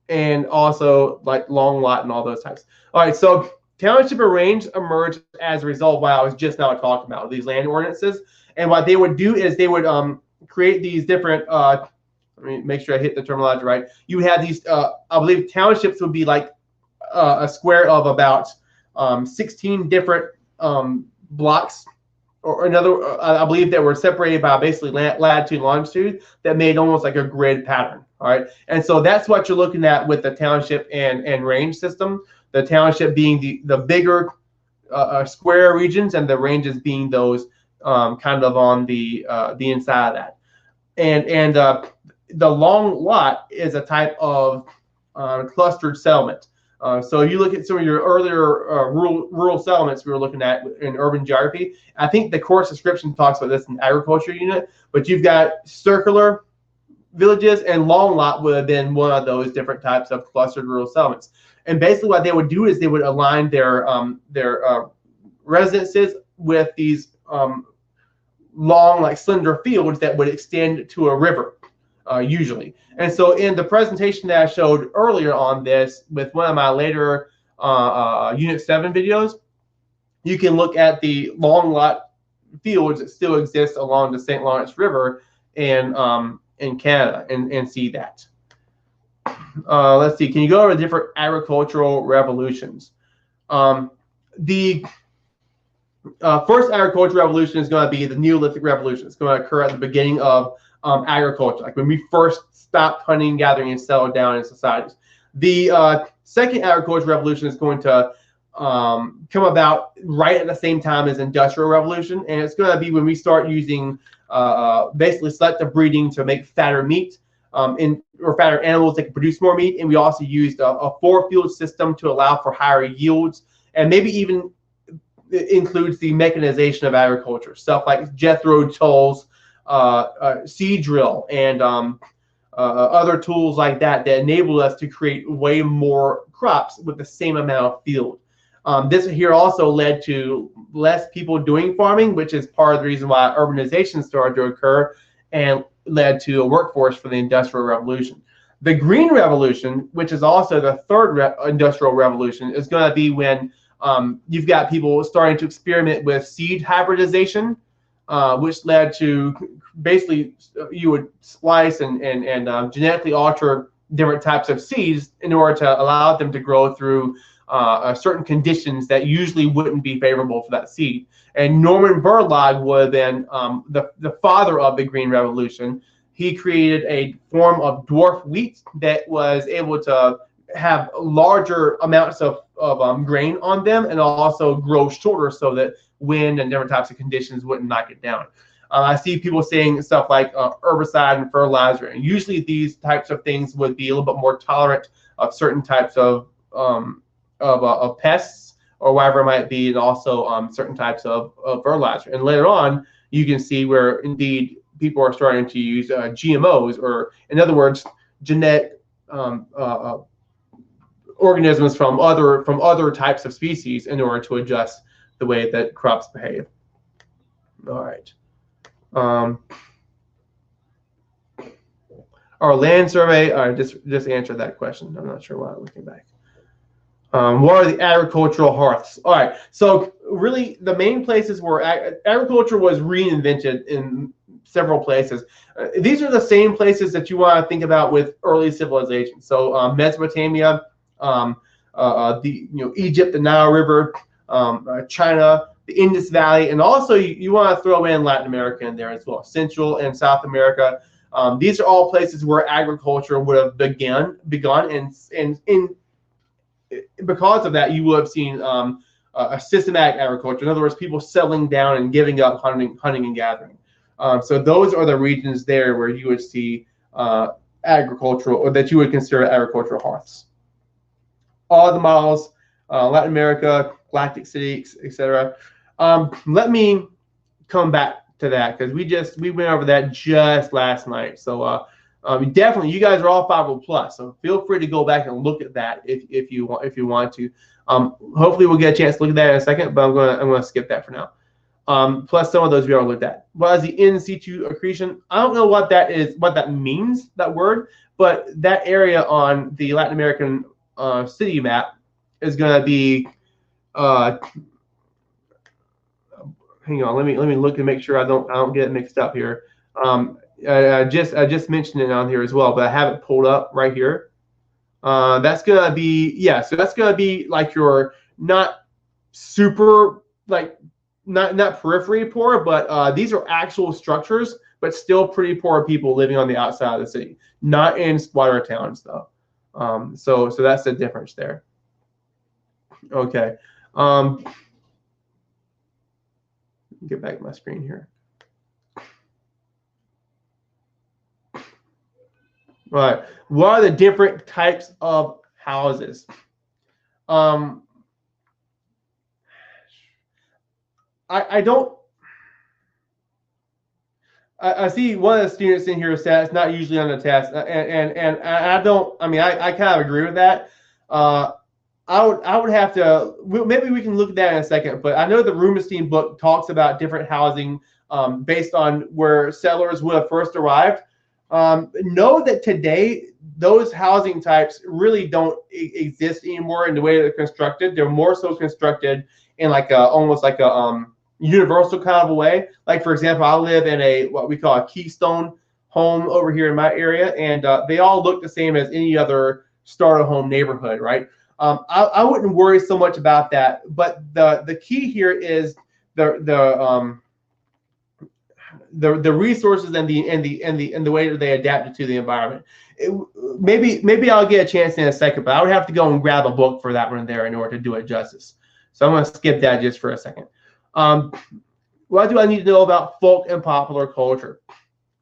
And also like long lot and all those types. All right, so township and range emerged as a result of what I was just now talking about, these land ordinances. And what they would do is they would create these different, let me make sure I hit the terminology right. You would have these, I believe townships would be like a square of about 16 different blocks, or another, I believe that were separated by basically latitude and longitude that made almost like a grid pattern. All right, and so that's what you're looking at with the township and range system. The township being the bigger square regions, and the ranges being those kind of on the inside of that. And the long lot is a type of clustered settlement. So you look at some of your earlier rural settlements we were looking at in urban geography. I think the course description talks about this in agriculture unit, but you've got circular villages, and long lot would have been one of those different types of clustered rural settlements. And basically what they would do is they would align their residences with these long, like slender fields that would extend to a river, usually. And so in the presentation that I showed earlier on this with one of my later Unit 7 videos, you can look at the long lot fields that still exist along the St. Lawrence River in Canada and see that. Let's see, can you go over different agricultural revolutions? The first agricultural revolution is going to be the Neolithic Revolution. It's going to occur at the beginning of agriculture, like when we first stopped hunting, gathering, and settled down in societies. The second agricultural revolution is going to come about right at the same time as industrial revolution, and it's going to be when we start using basically selective breeding to make fatter meat, or fatter animals that can produce more meat, and we also used a four-field system to allow for higher yields, and maybe even includes the mechanization of agriculture, stuff like Jethro tools, seed drill, and other tools like that enable us to create way more crops with the same amount of field. This here also led to less people doing farming, which is part of the reason why urbanization started to occur and led to a workforce for the Industrial Revolution. The Green Revolution, which is also the third industrial revolution, is going to be when you've got people starting to experiment with seed hybridization, which led to basically you would splice and genetically alter different types of seeds in order to allow them to grow through certain conditions that usually wouldn't be favorable for that seed. And Norman Borlaug was then the father of the Green Revolution. He created a form of dwarf wheat that was able to have larger amounts of grain on them and also grow shorter so that wind and different types of conditions wouldn't knock it down. I see people saying stuff like herbicide and fertilizer, and usually these types of things would be a little bit more tolerant of certain types of pests or whatever it might be, and also certain types of fertilizer. And later on, you can see where indeed people are starting to use GMOs, or in other words, genetic organisms from other types of species in order to adjust the way that crops behave. All right. Our land survey, I just answered that question. I'm not sure why I'm looking back. What are the agricultural hearths? All right, so really the main places where agriculture was reinvented in several places. These are the same places that you want to think about with early civilizations. So Mesopotamia, Egypt, the Nile River, China, the Indus Valley, and also you want to throw in Latin America in there as well, Central and South America. These are all places where agriculture would have begun, and because of that, you would have seen a systematic agriculture. In other words, people settling down and giving up hunting and gathering. So those are the regions there where you would see agricultural, or that you would consider agricultural hearths. All the models, Latin America, Galactic City, etc. Let me come back to that because we went over that just last night. So definitely, you guys are all 5.0 plus, so feel free to go back and look at that if you want to. Hopefully, we'll get a chance to look at that in a second, but I'm gonna skip that for now. Plus, some of those we already looked at. What is the in situ accretion? I don't know what that is, what that means, that word, but that area on the Latin American city map is going to be. Hang on, let me look and make sure I don't get it mixed up here. I just mentioned it on here as well, but I have it pulled up right here. That's going to be so that's going to be like your not super like. Not periphery poor, but these are actual structures, but still pretty poor people living on the outside of the city, not in squatter towns though. So that's the difference there. Okay. Get back to my screen here. All right. What are the different types of houses? I see one of the students in here said it's not usually on the test, and I don't. I mean, I kind of agree with that. I would have to. Maybe we can look at that in a second. But I know the Rubenstein book talks about different housing based on where settlers would have first arrived. Know that today those housing types really don't exist anymore in the way they're constructed. They're more so constructed in like almost like a universal kind of a way. Like, for example, I live in what we call a Keystone home over here in my area, and they all look the same as any other starter home neighborhood, right? I wouldn't worry so much about that, but the key here is how the resources and the way that they adapted to the environment. Maybe I'll get a chance in a second, but I would have to go and grab a book for that one there in order to do it justice. So I'm going to skip that just for a second. What do I need to know about folk and popular culture?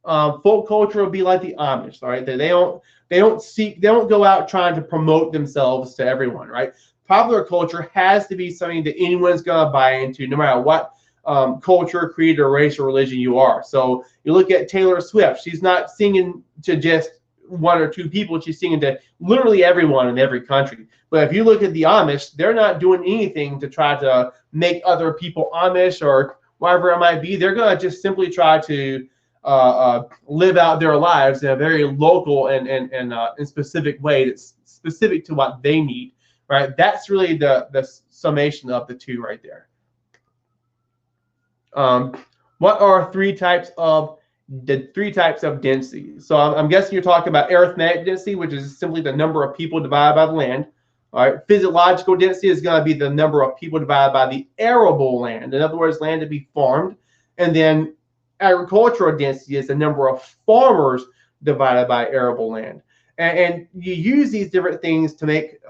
Folk culture would be like the Amish, all right? They don't go out trying to promote themselves to everyone, right? Popular culture has to be something that anyone's going to buy into, no matter what culture, creed, or race or religion you are. So you look at Taylor Swift; she's not singing to just one or two people; she's singing to literally everyone in every country. But if you look at the Amish, they're not doing anything to try to make other people Amish or whatever it might be. They're going to just simply try to live out their lives in a very local and specific way that's specific to what they need. Right, that's really the summation of the two right there. What are the three types of density? So I'm guessing you're talking about arithmetic density, which is simply the number of people divided by the land. All right, physiological density is going to be the number of people divided by the arable land. In other words, land to be farmed. And then agricultural density is the number of farmers divided by arable land. And you use these different things to make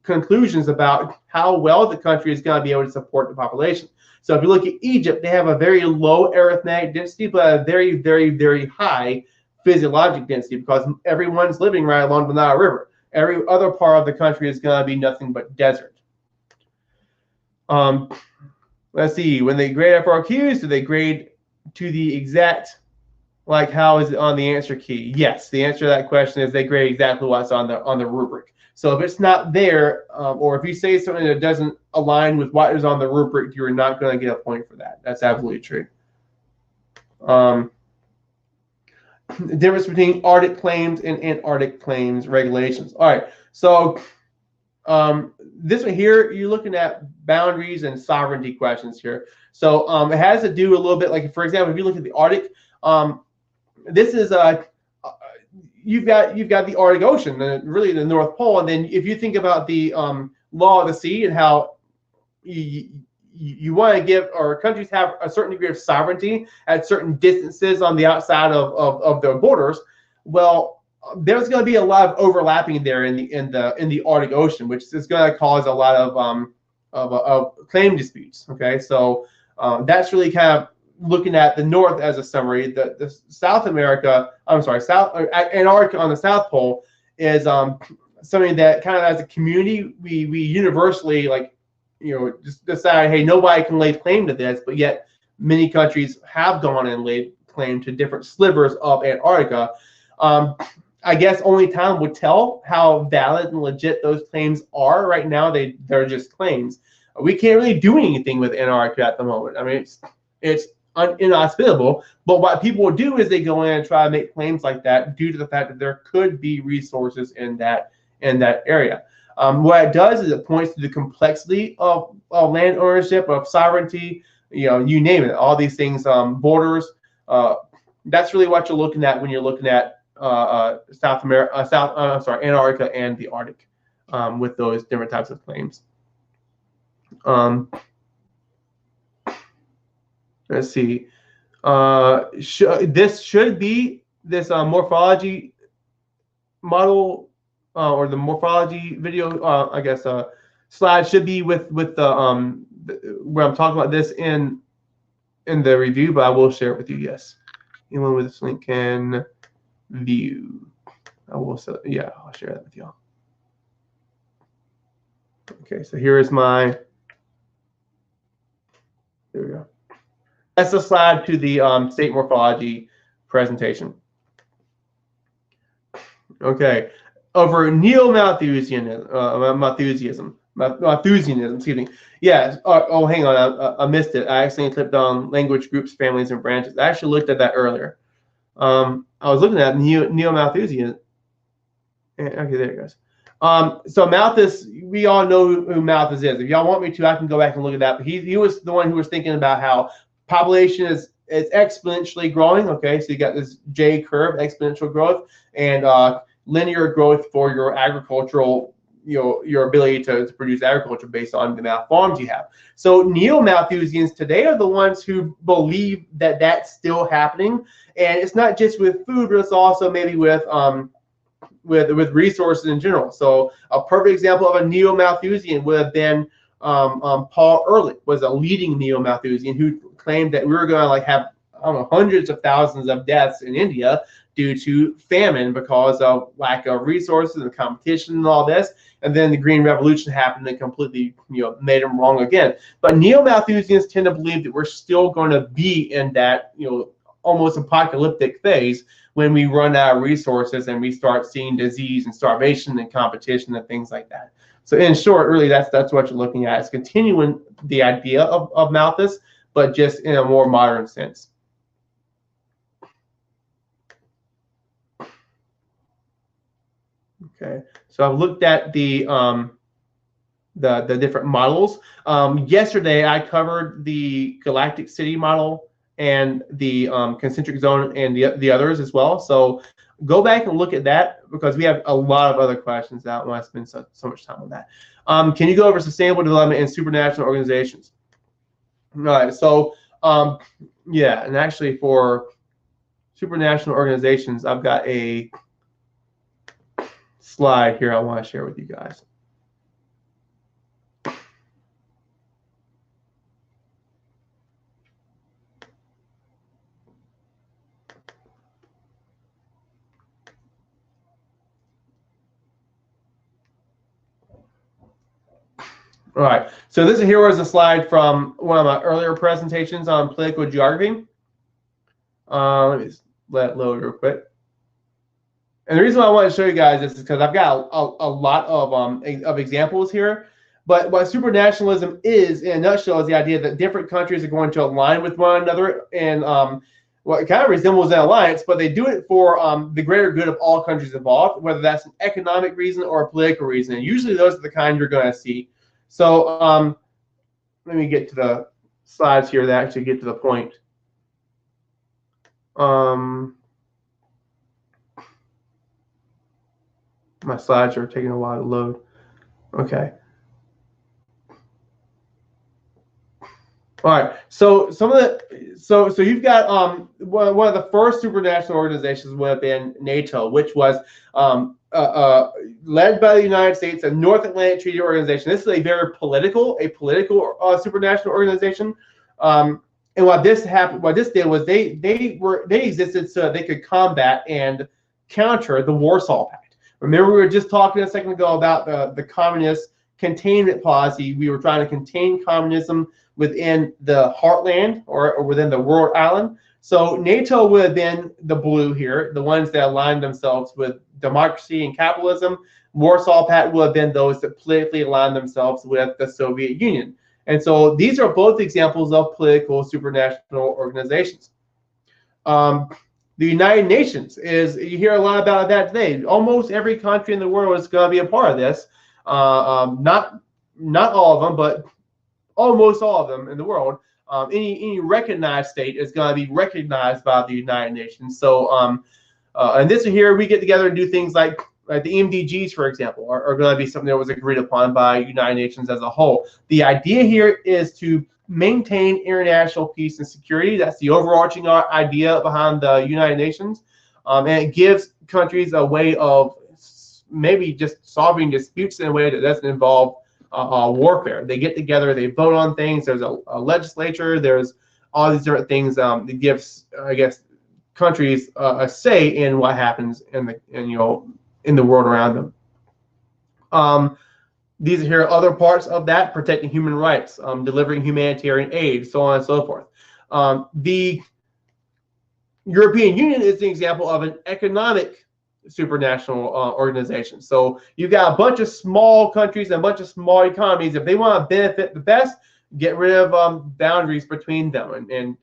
conclusions about how well the country is going to be able to support the population. So if you look at Egypt, they have a very low arithmetic density, but a very, very, very high physiologic density because everyone's living right along the Nile River. Every other part of the country is going to be nothing but desert. Let's see, when they grade FRQs, do they grade to the exact, like how is it on the answer key? Yes, the answer to that question is they grade exactly what's on the rubric. So if it's not there, or if you say something that doesn't align with what is on the rubric, you're not going to get a point for that. That's absolutely true. The difference between Arctic claims and Antarctic claims regulations. All right, so this one here, you're looking at boundaries and sovereignty questions here. So it has to do a little bit, like, for example, if you look at the Arctic, this is you've got the Arctic Ocean, really the North Pole, and then if you think about the law of the sea and how you want to give, or countries have a certain degree of sovereignty at certain distances on the outside of their borders, well, there's going to be a lot of overlapping there in the Arctic Ocean, which is going to cause a lot of claim disputes. Okay, so that's really kind of looking at the North as a summary. The South America, Antarctica on the South Pole is something that kind of as a community we universally, like, just decide, hey, nobody can lay claim to this, but yet many countries have gone and laid claim to different slivers of Antarctica. I guess only time would tell how valid and legit those claims are. Right now, they're just claims. We can't really do anything with Antarctica at the moment. I mean, it's inhospitable, but what people will do is they go in and try to make claims like that due to the fact that there could be resources in that area. What it does is it points to the complexity of land ownership, of sovereignty, you name it, all these things, borders. That's really what you're looking at when you're looking at Antarctica and the Arctic, with those different types of claims. Let's see. This should be this morphology model, or the morphology video. I guess slide should be with the where I'm talking about this in the review, but I will share it with you. Yes, anyone with this link can view. I will. Yeah, I'll share that with y'all. Okay, so here is my. There we go. That's the slide to the state morphology presentation. Okay, over Malthusianism, excuse me. Yeah. Oh, hang on. I missed it. I accidentally clicked on language groups, families, and branches. I actually looked at that earlier. I was looking at Neo-Malthusian. Okay, there it goes. So Malthus, we all know who Malthus is. If y'all want me to, I can go back and look at that. But he was the one who was thinking about how population is exponentially growing. Okay, so you got this J curve, exponential growth, and linear growth for your agricultural your ability to produce agriculture based on the amount of farms you have. So neo-Malthusians today are the ones who believe that that's still happening, and it's not just with food, but it's also maybe with resources in general. So a perfect example of a neo-Malthusian would have been Paul Ehrlich, was a leading neo-Malthusian who claimed that we were going to like have, I don't know, hundreds of thousands of deaths in India due to famine because of lack of resources and competition and all this. And then the Green Revolution happened and completely, made them wrong again. But neo-Malthusians tend to believe that we're still going to be in that, almost apocalyptic phase when we run out of resources and we start seeing disease and starvation and competition and things like that. So in short, really, that's what you're looking at. It's continuing the idea of Malthus, but just in a more modern sense. Okay, so I've looked at the different models. Yesterday, I covered the galactic city model and the concentric zone and the others as well. So go back and look at that because we have a lot of other questions. I don't want to spend so much time on that. Can you go over sustainable development and supranational organizations? All right, so yeah, and actually for supranational organizations, I've got a slide here I want to share with you guys. All right, so this here was a slide from one of my earlier presentations on political geography. Let me just let it load real quick. And the reason why I want to show you guys this is because I've got a lot of examples here. But what supranationalism is, in a nutshell, is the idea that different countries are going to align with one another, and well, it kind of resembles an alliance, but they do it for the greater good of all countries involved, whether that's an economic reason or a political reason. And usually those are the kind you're going to see. So let me get to the slides here that actually get to the point. My slides are taking a while to load. Okay. All right. So some of the so you've got one of the first supranational organizations would have been NATO, which was led by the United States, a North Atlantic Treaty Organization. This is a very political supranational organization. And what this did was they existed so that they could combat and counter the Warsaw Pact. Remember, we were just talking a second ago about the communist containment policy. We were trying to contain communism within the heartland or within the world island. So NATO would have been the blue here, the ones that aligned themselves with democracy and capitalism. Warsaw Pact would have been those that politically aligned themselves with the Soviet Union. And so these are both examples of political supranational organizations. The United Nations you hear a lot about that today. Almost every country in the world is going to be a part of this. Not all of them, but almost all of them in the world. Any recognized state is going to be recognized by the United Nations. So, and this here, we get together and do things like the MDGs, for example, are going to be something that was agreed upon by United Nations as a whole. The idea here is to maintain international peace and security. That's the overarching idea behind the United Nations. And it gives countries a way of maybe just solving disputes in a way that doesn't involve warfare. They get together, they vote on things. There's a legislature. There's all these different things that gives, I guess, countries a say in what happens in the world around them. These are here other parts of that: protecting human rights, delivering humanitarian aid, so on and so forth. The European Union is an example of an economic supranational organization. So you've got a bunch of small countries and a bunch of small economies. If they want to benefit the best, get rid of boundaries between them and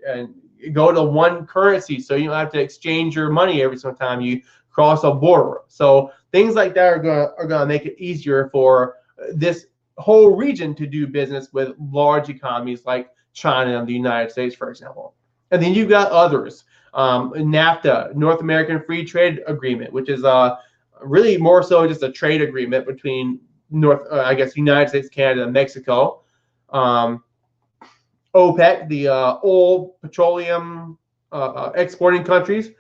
go to one currency, so you don't have to exchange your money every single time you cross a border. So things like that are going to make it easier for this whole region to do business with large economies like China and the United States, for example. And then you've got others. NAFTA, North American Free Trade Agreement, which is really more so just a trade agreement between I guess United States, Canada, and Mexico. OPEC, the oil petroleum exporting countries,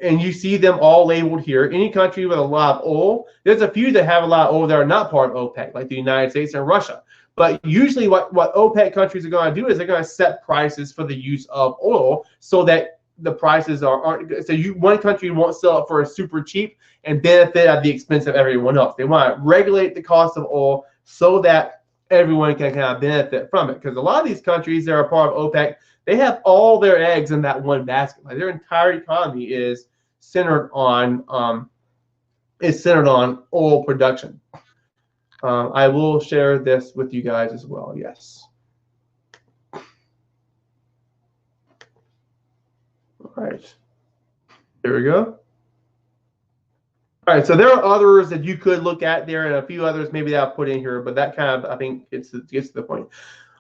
and you see them all labeled here. Any country with a lot of oil, there's a few that have a lot of oil that are not part of OPEC, like the United States and Russia. But usually what OPEC countries are going to do is they're going to set prices for the use of oil so that the prices aren't, so one country won't sell it for super cheap and benefit at the expense of everyone else. They want to regulate the cost of oil so that everyone can kind of benefit from it. Because a lot of these countries that are part of OPEC, they have all their eggs in that one basket. Like their entire economy is centered on oil production. I will share this with you guys as well. Yes. All right. There we go. All right, so there are others that you could look at there, and a few others maybe that I'll put in here, but that kind of, I think, gets to the point.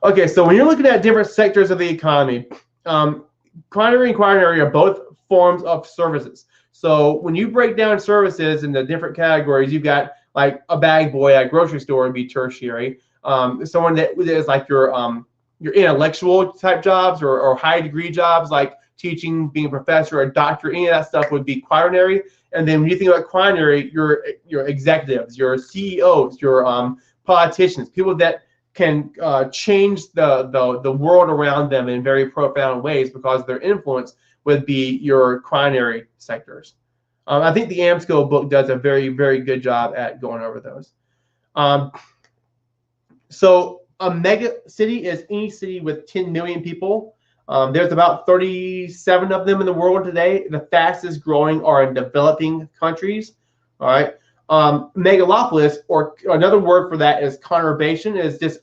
Okay, so when you're looking at different sectors of the economy, quaternary and quaternary are both forms of services. So when you break down services into different categories, you've got like a bag boy at a grocery store would be tertiary. Someone that is like your intellectual type jobs or high degree jobs like teaching, being a professor, a doctor, any of that stuff would be quaternary. And then when you think about quaternary, your executives, your CEOs, your politicians, people that can change the world around them in very profound ways because of their influence would be your quaternary sectors. I think the AMSCO book does a very, very good job at going over those. So a mega city is any city with 10 million people. There's about 37 of them in the world today. The fastest growing are in developing countries. All right. Megalopolis, or another word for that is conurbation, is just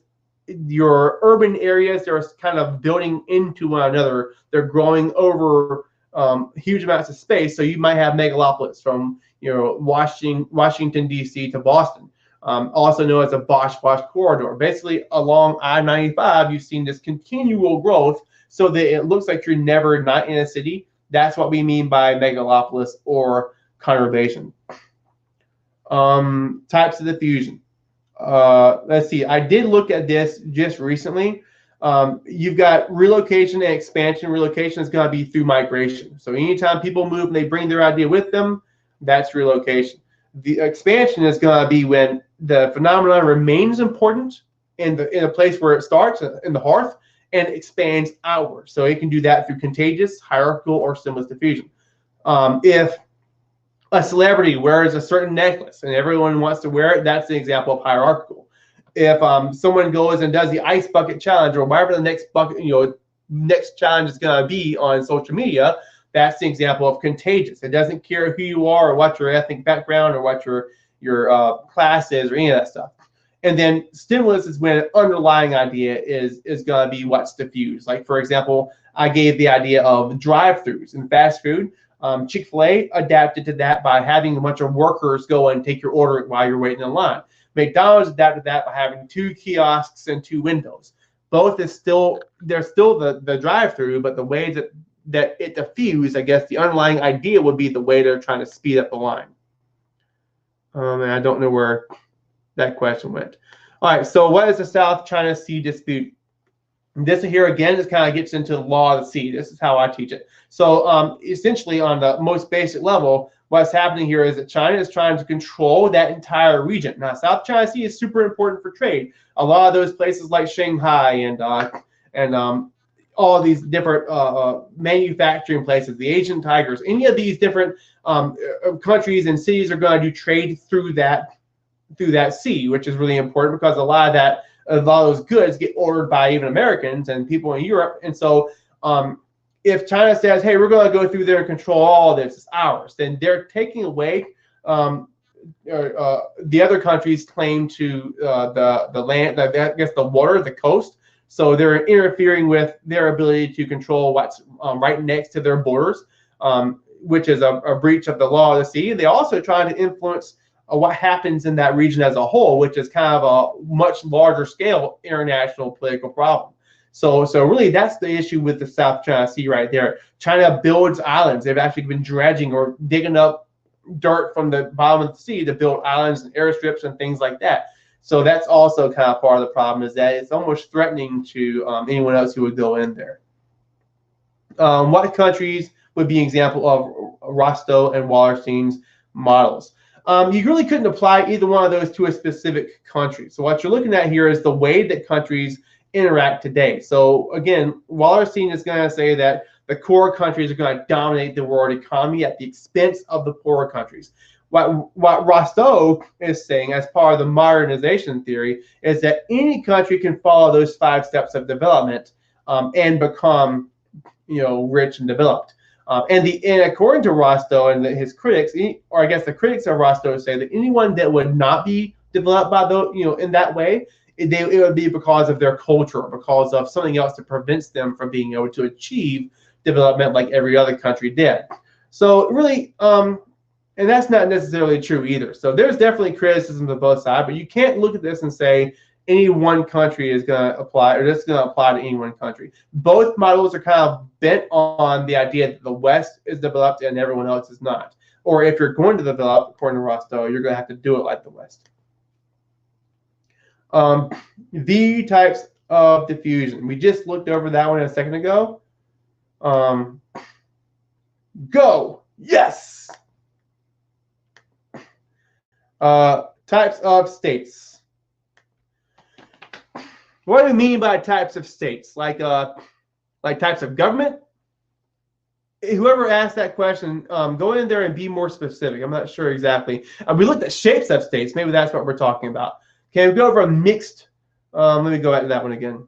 your urban areas. They're kind of building into one another. They're growing over huge amounts of space. So you might have megalopolis from Washington D.C. to Boston, also known as a Bosch-Bosch corridor. Basically, along I-95, you've seen this continual growth, so that it looks like you're never not in a city. That's what we mean by megalopolis or conurbation. Types of diffusion. Let's see. I did look at this just recently. You've got relocation and expansion. Relocation is going to be through migration. So anytime people move and they bring their idea with them, that's relocation. The expansion is going to be when the phenomenon remains important in a place where it starts, in the hearth, and expands outward. So it can do that through contagious, hierarchical, or stimulus diffusion. If a celebrity wears a certain necklace and everyone wants to wear it, that's an example of hierarchical. If someone goes and does the ice bucket challenge or whatever the next next challenge is going to be on social media, that's the example of contagious. It doesn't care who you are or what your ethnic background or what your class is or any of that stuff. And then stimulus is when an underlying idea is going to be what's diffused. Like, for example, I gave the idea of drive-throughs in fast food. Chick-fil-A adapted to that by having a bunch of workers go and take your order while you're waiting in line. McDonald's adapted that by having 2 kiosks and 2 windows. Both is still, they're still the drive-through, but the way that it diffused, I guess the underlying idea would be the way they're trying to speed up the line. And I don't know where that question went. All right, so what is the South China Sea dispute? And this here again, this kind of gets into the law of the sea. This is how I teach it. So essentially, on the most basic level, what's happening here is that China is trying to control that entire region. Now, South China Sea is super important for trade. A lot of those places like Shanghai and all of these different manufacturing places, the Asian tigers, any of these different countries and cities are going to do trade through that sea, which is really important because a lot of those goods get ordered by even Americans and people in Europe. And so if China says, hey, we're going to go through there and control all of this, it's ours, then they're taking away the other countries' claim to the land, I guess the water, the coast. So they're interfering with their ability to control what's right next to their borders, which is a breach of the law of the sea. They're also trying to influence what happens in that region as a whole, which is kind of a much larger scale international political problem. So really that's the issue with the South China Sea right there. China builds islands. They've actually been dredging or digging up dirt from the bottom of the sea to build islands and airstrips and things like that. So that's also kind of part of the problem, is that it's almost threatening to anyone else who would go in there. What countries would be an example of Rostow and Wallerstein's models? You really couldn't apply either one of those to a specific country. So what you're looking at here is the way that countries interact today. So again, Wallerstein is going to say that the core countries are going to dominate the world economy at the expense of the poorer countries. What Rostow is saying as part of the modernization theory is that any country can follow those 5 steps of development and become, rich and developed. And according to Rostow and his critics, or I guess the critics of Rostow say that anyone that would not be developed by in that way, it would be because of their culture, because of something else that prevents them from being able to achieve development like every other country did. So really, and that's not necessarily true either. So there's definitely criticisms of both sides, but you can't look at this and say any one country is going to apply, or this is going to apply to any one country. Both models are kind of bent on the idea that the West is developed and everyone else is not. Or if you're going to develop, according to Rostow, you're going to have to do it like the West. The types of diffusion. We just looked over that one a second ago. Go. Yes. Types of states. What do we mean by types of states? Like types of government? Whoever asked that question, go in there and be more specific. I'm not sure exactly. We looked at shapes of states. Maybe that's what we're talking about. Can we go over a mixed? Let me go back to that one again.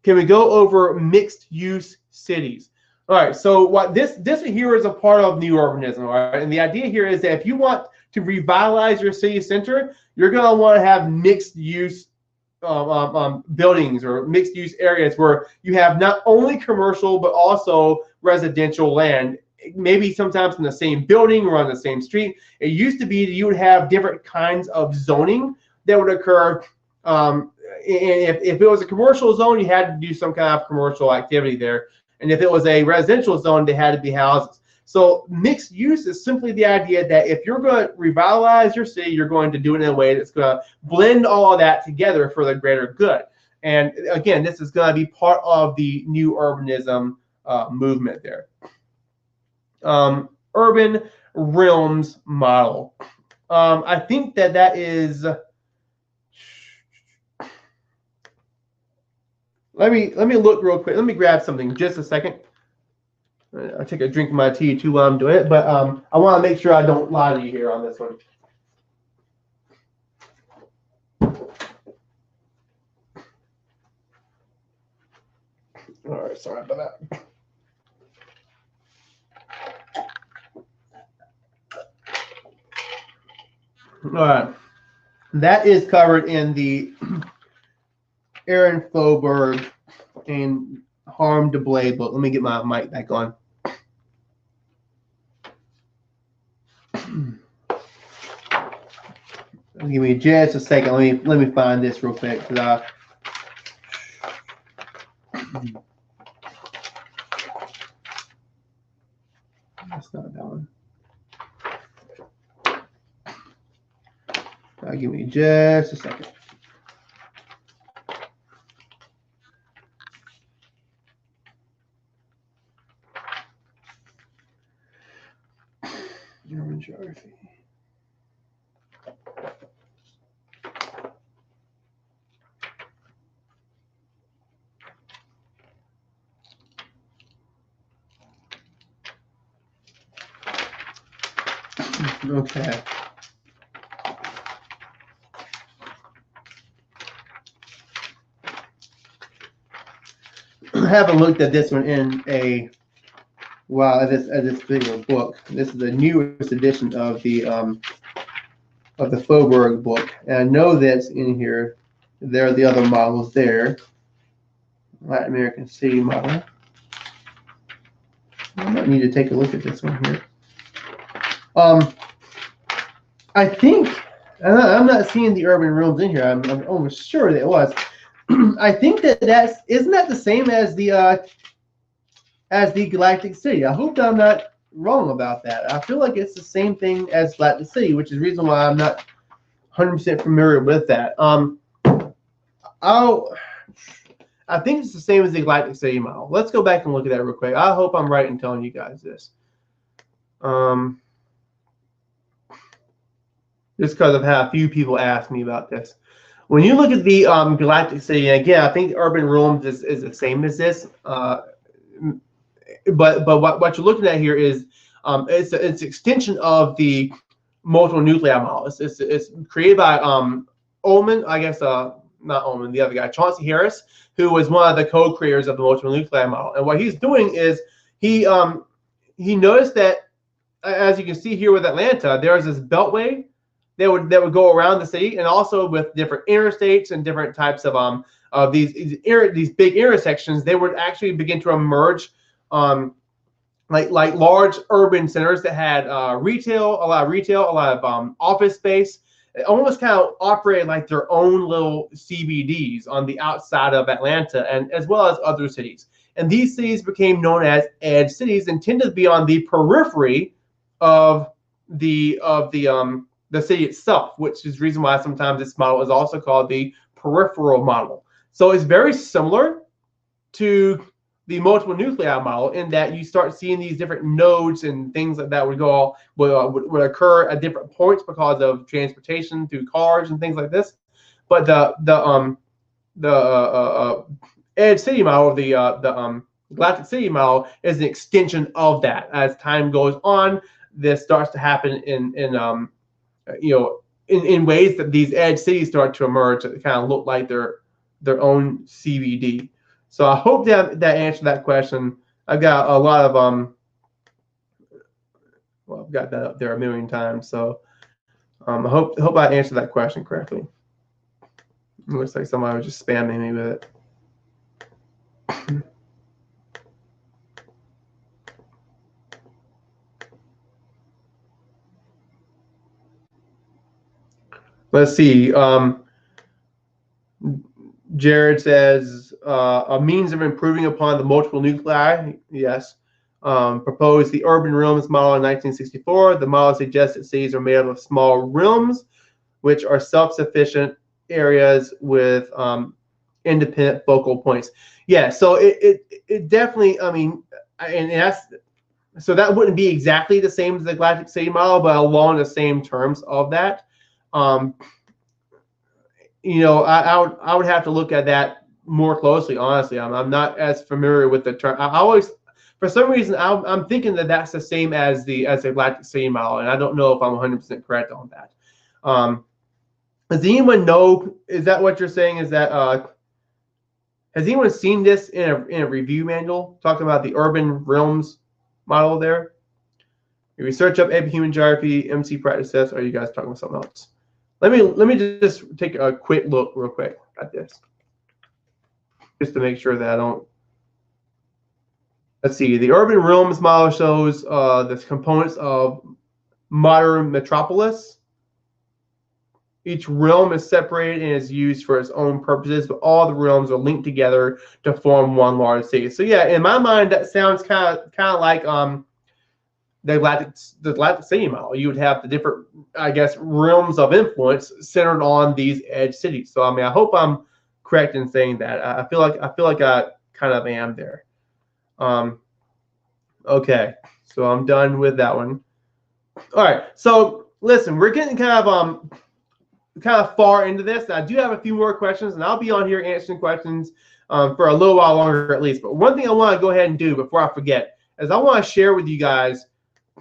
Can we go over mixed use cities? All right. So what this here is a part of new urbanism. All right. And the idea here is that if you want to revitalize your city center, you're going to want to have mixed use buildings or mixed use areas where you have not only commercial but also residential land, maybe sometimes in the same building or on the same street. It used to be that you would have different kinds of zoning that would occur. And if it was a commercial zone, you had to do some kind of commercial activity there. And if it was a residential zone, they had to be houses. So mixed use is simply the idea that if you're going to revitalize your city, you're going to do it in a way that's going to blend all of that together for the greater good. And again, this is going to be part of the new urbanism movement there. Urban realms model. I think that is. Let me look real quick. Let me grab something just a second. I'll take a drink of my tea too while I'm doing it, but I want to make sure I don't lie to you here on this one. All right, sorry about that. All right, that is covered in the Aaron Faubourg and Harm de Blay book. Let me get my mic back on. Give me just a second. Let me find this real quick. That's not that one. Give me just a second. Urban geography. Okay. I haven't looked at this one in a while at this particular book. This is the newest edition of the Faubourg book, and I know that's in here. There are the other models there. Latin American city model. I might need to take a look at this one here. I think I'm not seeing the urban realms in here. I'm almost sure that it was. I think that's isn't that the same as the Galactic City? I hope I'm not wrong about that. I feel like it's the same thing as Galactic City, which is the reason why I'm not 100% familiar with that. I think it's the same as the galactic city model. Let's go back and look at that real quick. I hope I'm right in telling you guys this. Just because I've had a few people ask me about this. When you look at the galactic city, and again, I think urban realms is the same as this. But what you're looking at here is it's an extension of the multiple nuclei model. It's created by Ullman, I guess, not Ullman, the other guy, Chauncey Harris, who was one of the co-creators of the multiple nuclei model. And what he's doing is he noticed that, as you can see here with Atlanta, there's this beltway that would go around the city, and also with different interstates and different types of these big intersections, they would actually begin to emerge like large urban centers that had retail, a lot of office space. It almost kind of operated like their own little CBDs on the outside of Atlanta, and as well as other cities. And these cities became known as edge cities and tended to be on the periphery of the city itself, which is the reason why sometimes this model is also called the peripheral model. So it's very similar to the multiple nuclei model in that you start seeing these different nodes and things like that would occur at different points because of transportation through cars and things like this. But the edge city model, the galactic city model, is an extension of that. As time goes on, this starts to happen in ways that these edge cities start to emerge that kind of look like their own CBD. So I hope that answered that question. I've got a lot of I've got that up there a million times. So I hope I answered that question correctly. It looks like somebody was just spamming me with it. Let's see. Jared says a means of improving upon the multiple nuclei. Yes. Proposed the urban realms model in 1964. The model suggests that cities are made up of small realms, which are self-sufficient areas with independent focal points. Yeah. So it definitely. I mean, and that's. So that wouldn't be exactly the same as the galactic city model, but along the same terms of that. I would have to look at that more closely. Honestly, I'm not as familiar with the term. I always, for some reason, I'm thinking that that's the same as the galactic city model, and I don't know if I'm 100% correct on that. Does anyone know? Is that what you're saying? Is that has anyone seen this in a review manual talking about the urban realms model there? If you search up AP Human Geography, MC Practice Test, or are you guys talking about something else? Let me just take a quick look real quick at this, just to make sure that I don't. Let's see. The urban realms model shows the components of modern metropolis. Each realm is separated and is used for its own purposes, but all the realms are linked together to form one large city. So yeah, in my mind, that sounds kind of like the galactic city model. You would have the different, I guess, realms of influence centered on these edge cities. So I mean, I hope I'm correct in saying that. I feel like I kind of am there. Okay, so I'm done with that one. All right, so listen, we're getting kind of far into this. I do have a few more questions, and I'll be on here answering questions for a little while longer at least. But one thing I want to go ahead and do before I forget is I want to share with you guys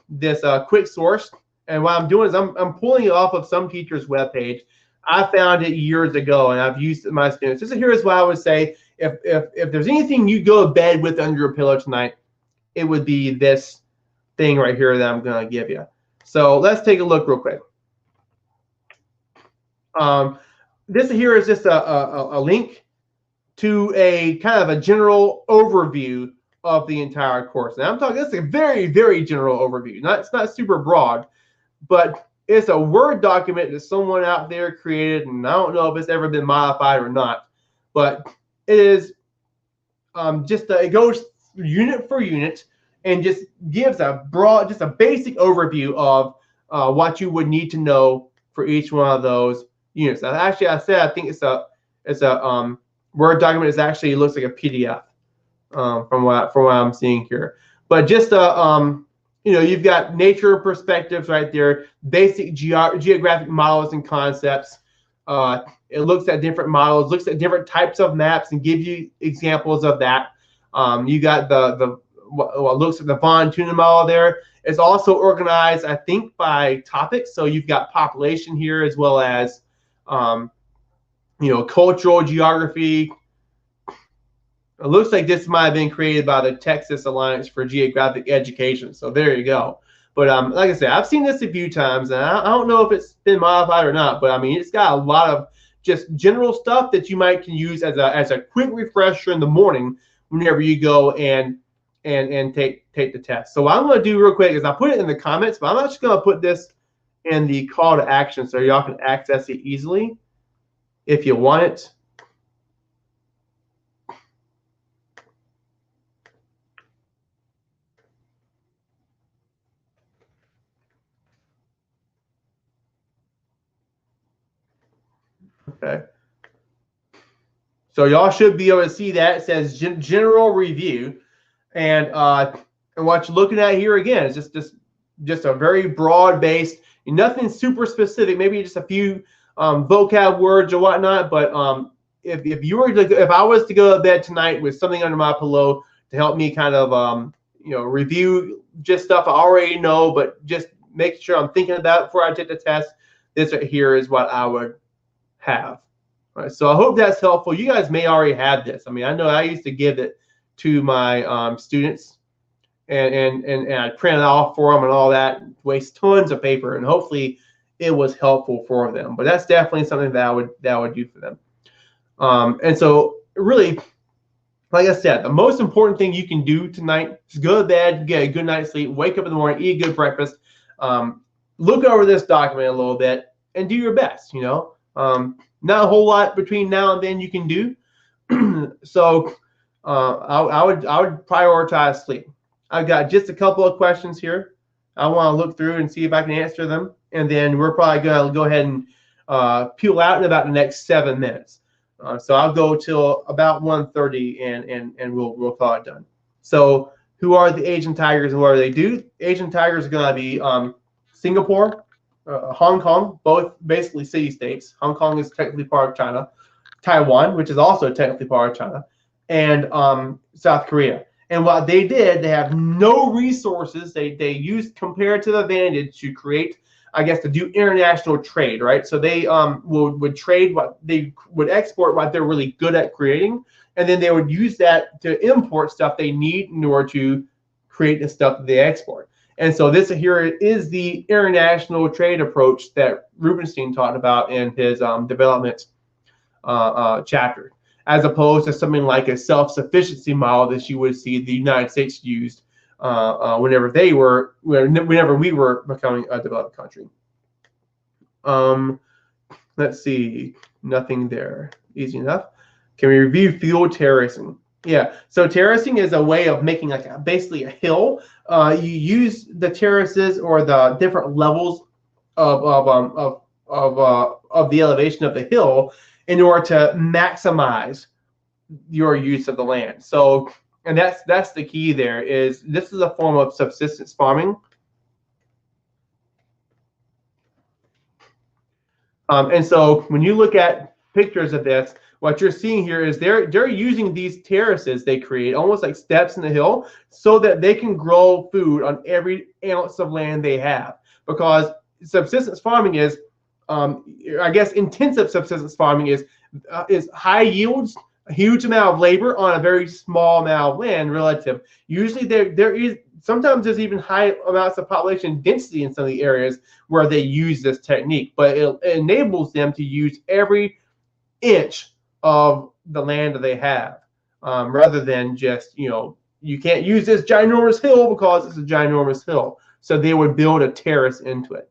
this quick source. And what I'm doing is I'm pulling it off of some teacher's webpage. I found it years ago, and I've used it with my students. So here's what I would say: if there's anything you go to bed with under your pillow tonight, it would be this thing right here that I'm going to give you. So let's take a look real quick. This here is just a link to a kind of a general overview of the entire course. And I'm talking, this is a very, very general overview. It's not super broad, but it's a Word document that someone out there created, and I don't know if it's ever been modified or not, but it is it goes unit for unit and just gives a broad, just a basic overview of what you would need to know for each one of those units. Now, actually, I think it's a Word document. It actually looks like a PDF from what I'm seeing here. But just you've got nature perspectives right there, basic geographic models and concepts. It looks at different models, looks at different types of maps, and gives you examples of that. You got what looks at the von Thunen model there. It's also organized, I think, by topics. So you've got population here, as well as cultural geography. It looks like this might have been created by the Texas Alliance for Geographic Education. So there you go. But like I said, I've seen this a few times, and I don't know if it's been modified or not. But I mean, it's got a lot of just general stuff that you might can use as a quick refresher in the morning whenever you go and take the test. So what I'm going to do real quick is I'll put it in the comments, but I'm not just going to put this in the call to action so y'all can access it easily if you want it. Okay. So y'all should be able to see that. It says general review. And what you're looking at here again is just a very broad-based, nothing super specific, maybe just a few vocab words or whatnot. But if I was to go to bed tonight with something under my pillow to help me kind of review just stuff I already know, but just make sure I'm thinking about it before I take the test, this right here is what I would have. All right, so I hope that's helpful. You guys may already have this. I mean, I know I used to give it to my students, and I print it off for them and all that, waste tons of paper, and hopefully it was helpful for them. But that's definitely something that I would do for them. And so really, like I said, the most important thing you can do tonight is go to bed, get a good night's sleep, wake up in the morning, eat a good breakfast, look over this document a little bit, and do your best. Not a whole lot between now and then you can do. So I would prioritize sleep. I've got just a couple of questions here I want to look through and see if I can answer them, and then we're probably going to go ahead and peel out in about the next 7 minutes. So I'll go till about 1:30 and we'll call it done. So who are the Asian tigers and what do they do? Asian tigers are going to be Singapore, Hong Kong, both basically city-states. Hong Kong is technically part of China. Taiwan, which is also technically part of China, and South Korea. And what they did, they have no resources. They used comparative advantage to create, I guess, to do international trade, right? So they would trade what they would export, what they're really good at creating, and then they would use that to import stuff they need in order to create the stuff that they export. And so this here is the international trade approach that Rubenstein talked about in his development chapter, as opposed to something like a self-sufficiency model that you would see the United States used whenever we were becoming a developed country. Let's see, nothing there. Easy enough. Can we review field terracing? Yeah, so terracing is a way of making basically a hill. You use the terraces or the different levels of the elevation of the hill in order to maximize your use of the land. So, and that's the key there. Is this is a form of subsistence farming. And so when you look at pictures of this, what you're seeing here is they're using these terraces they create, almost like steps in the hill, so that they can grow food on every ounce of land they have. Because subsistence farming is, I guess, intensive subsistence farming is high yields, a huge amount of labor on a very small amount of land relative. Usually there is, sometimes there's even high amounts of population density in some of the areas where they use this technique, but it enables them to use every inch of the land that they have, rather than just, you can't use this ginormous hill because it's a ginormous hill. So they would build a terrace into it.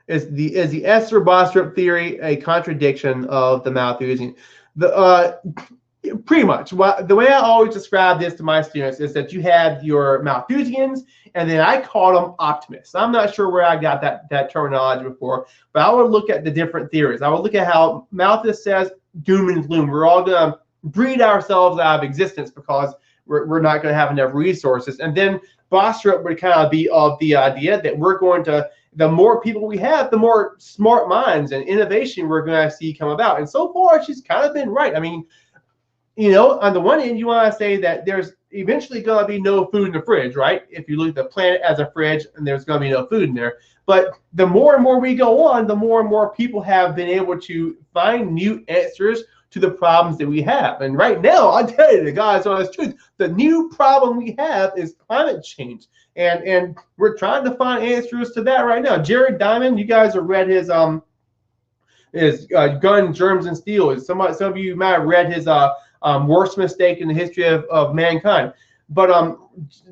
Is the Esther Boserup theory a contradiction of the Malthusian? Pretty much. The way I always describe this to my students is that you have your Malthusians, and then I call them optimists. I'm not sure where I got that terminology before, but I would look at the different theories. I would look at how Malthus says doom and gloom. We're all going to breed ourselves out of existence because we're not going to have enough resources. And then Boserup would kind of be of the idea that we're going to, the more people we have, the more smart minds and innovation we're going to see come about. And so far, she's kind of been right. I mean, you know, on the one hand, you want to say that there's eventually going to be no food in the fridge, right? If you look at the planet as a fridge, and there's going to be no food in there. But the more and more we go on, the more and more people have been able to find new answers to the problems that we have. And right now, I'll tell you the God's honest truth, the new problem we have is climate change. And we're trying to find answers to that right now. Jared Diamond, you guys have read his Gun, Germs, and Steel. Some of you might have read his worst mistake in the history of mankind. But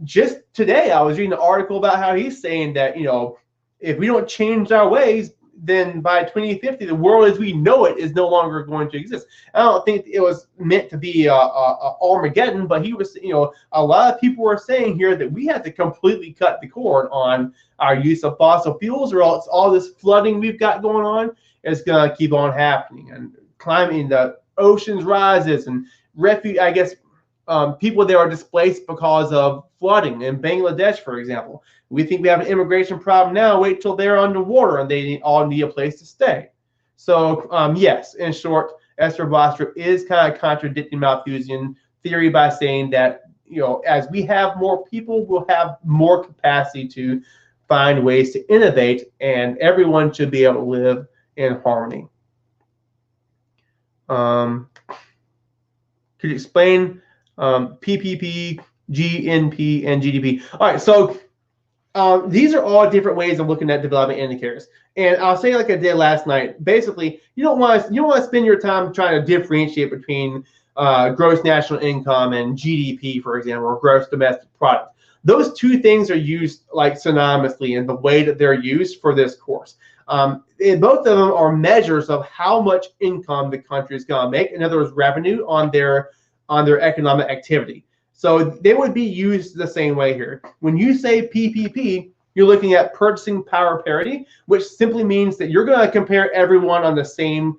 just today, I was reading an article about how he's saying that, you know, if we don't change our ways, then by 2050, the world as we know it is no longer going to exist. I don't think it was meant to be Armageddon, but he was, you know, a lot of people were saying here that we have to completely cut the cord on our use of fossil fuels, or else all this flooding we've got going on is going to keep on happening. And climbing the oceans rises, and I guess people there are displaced because of flooding in Bangladesh, for example. We think we have an immigration problem now. Wait till they're underwater and they all need a place to stay. So yes, in short, Esther Boserup is kind of contradicting Malthusian theory by saying that, you know, as we have more people, we'll have more capacity to find ways to innovate, and everyone should be able to live in harmony. Could you explain PPP, GNP, and GDP? All right, so these are all different ways of looking at development indicators. And I'll say, like I did last night, basically, you don't want to spend your time trying to differentiate between gross national income and GDP, for example, or gross domestic product. Those two things are used like synonymously in the way that they're used for this course. Both of them are measures of how much income the country is going to make. In other words, revenue on their economic activity. So they would be used the same way here. When you say PPP, you're looking at purchasing power parity, which simply means that you're going to compare everyone on the same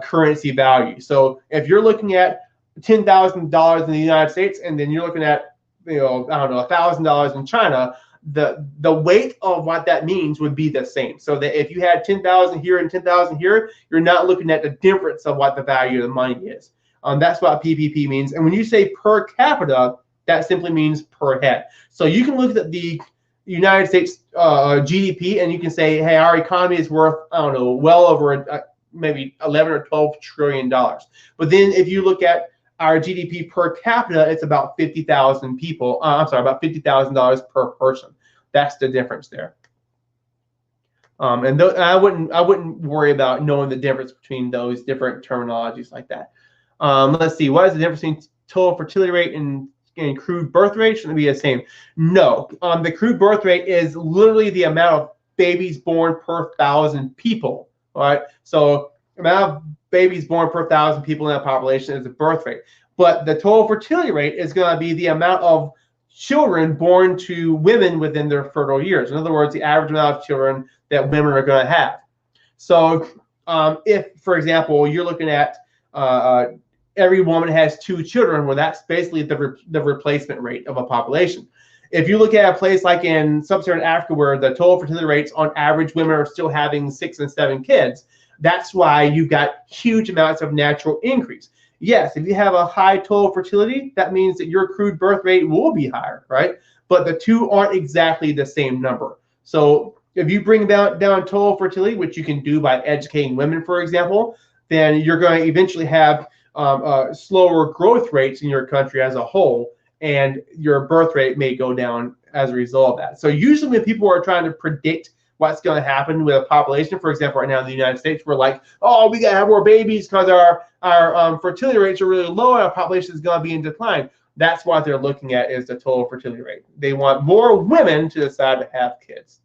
currency value. So if you're looking at $10,000 in the United States, and then you're looking at, you know, I don't know, $1,000 in China, the weight of what that means would be the same. So that if you had 10,000 here and 10,000 here, you're not looking at the difference of what the value of the money is. That's what PPP means. And when you say per capita, that simply means per head. So you can look at the United States GDP, and you can say, hey, our economy is worth, I don't know, well over maybe 11 or 12 trillion dollars. But then if you look at our GDP per capita, it's about 50,000 people. I'm sorry, about $50,000 per person. That's the difference there. And I wouldn't worry about knowing the difference between those different terminologies like that. Let's see, what is the difference between total fertility rate and crude birth rate? Shouldn't it be the same? No, the crude birth rate is literally the amount of babies born per 1,000 people. All right, so amount of babies born per 1,000 people in that population is the birth rate. But the total fertility rate is going to be the amount of children born to women within their fertile years. In other words, the average amount of children that women are going to have. So if, for example, you're looking at every woman has 2 children, well, that's basically the replacement rate of a population. If you look at a place like in sub-Saharan Africa, where the total fertility rates on average, women are still having 6 and 7 kids, that's why you've got huge amounts of natural increase. Yes, if you have a high total fertility, that means that your crude birth rate will be higher, right? But the two aren't exactly the same number. So if you bring down total fertility, which you can do by educating women, for example, then you're going to eventually have slower growth rates in your country as a whole, and your birth rate may go down as a result of that. So usually when people are trying to predict what's going to happen with a population, for example, right now in the United States, we're like, oh, we got to have more babies because our fertility rates are really low and our population is going to be in decline. That's what they're looking at, is the total fertility rate. They want more women to decide to have kids.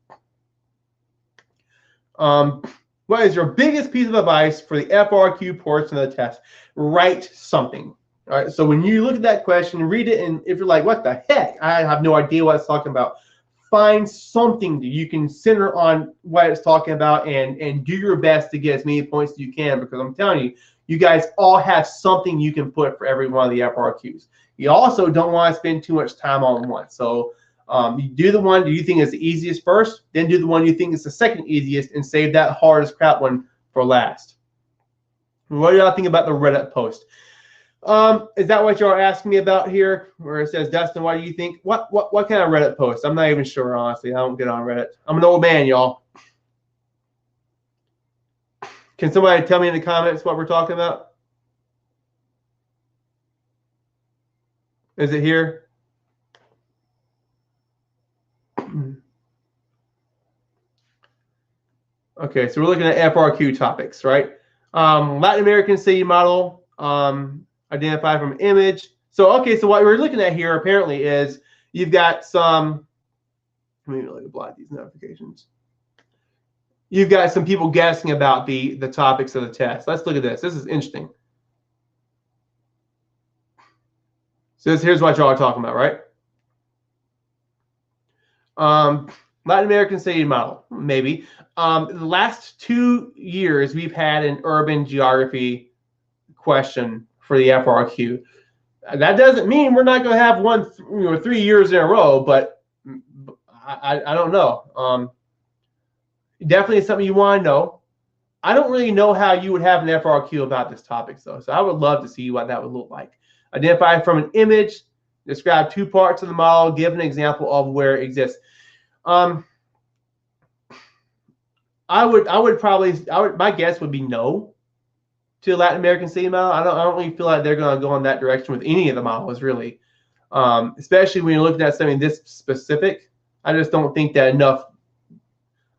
What is your biggest piece of advice for the FRQ portion of the test? Write something. All right, so when you look at that question, read it, and if you're like, what the heck, I have no idea what it's talking about, find something that you can center on what it's talking about and do your best to get as many points as you can, because I'm telling you, you guys all have something you can put for every one of the FRQs. You also don't want to spend too much time on one. So you do the one you think is the easiest first, then do the one you think is the second easiest, and save that hardest crap one for last. What do y'all think about the Reddit post? Is that what y'all are asking me about here? Where it says, Dustin, what do you think? What kind of Reddit post? I'm not even sure, honestly. I don't get on Reddit. I'm an old man, y'all. Can somebody tell me in the comments what we're talking about? Is it here? Okay, so we're looking at FRQ topics, right? Latin American city model, identified from image. So, okay, so what we're looking at here apparently is you've got some, let me block these notifications. You've got some people guessing about the topics of the test. Let's look at this. This is interesting. So here's what y'all are talking about, right? Latin American city model, maybe. The last 2 years, we've had an urban geography question for the FRQ. That doesn't mean we're not going to have one, 3 years in a row, but I don't know. Definitely something you want to know. I don't really know how you would have an FRQ about this topic, though. So I would love to see what that would look like. Identify from an image, describe 2 parts of the model, give an example of where it exists. My guess would be no to Latin American city model. I don't really feel like they're going to go in that direction with any of the models, really. Especially when you're looking at something this specific. I just don't think that enough.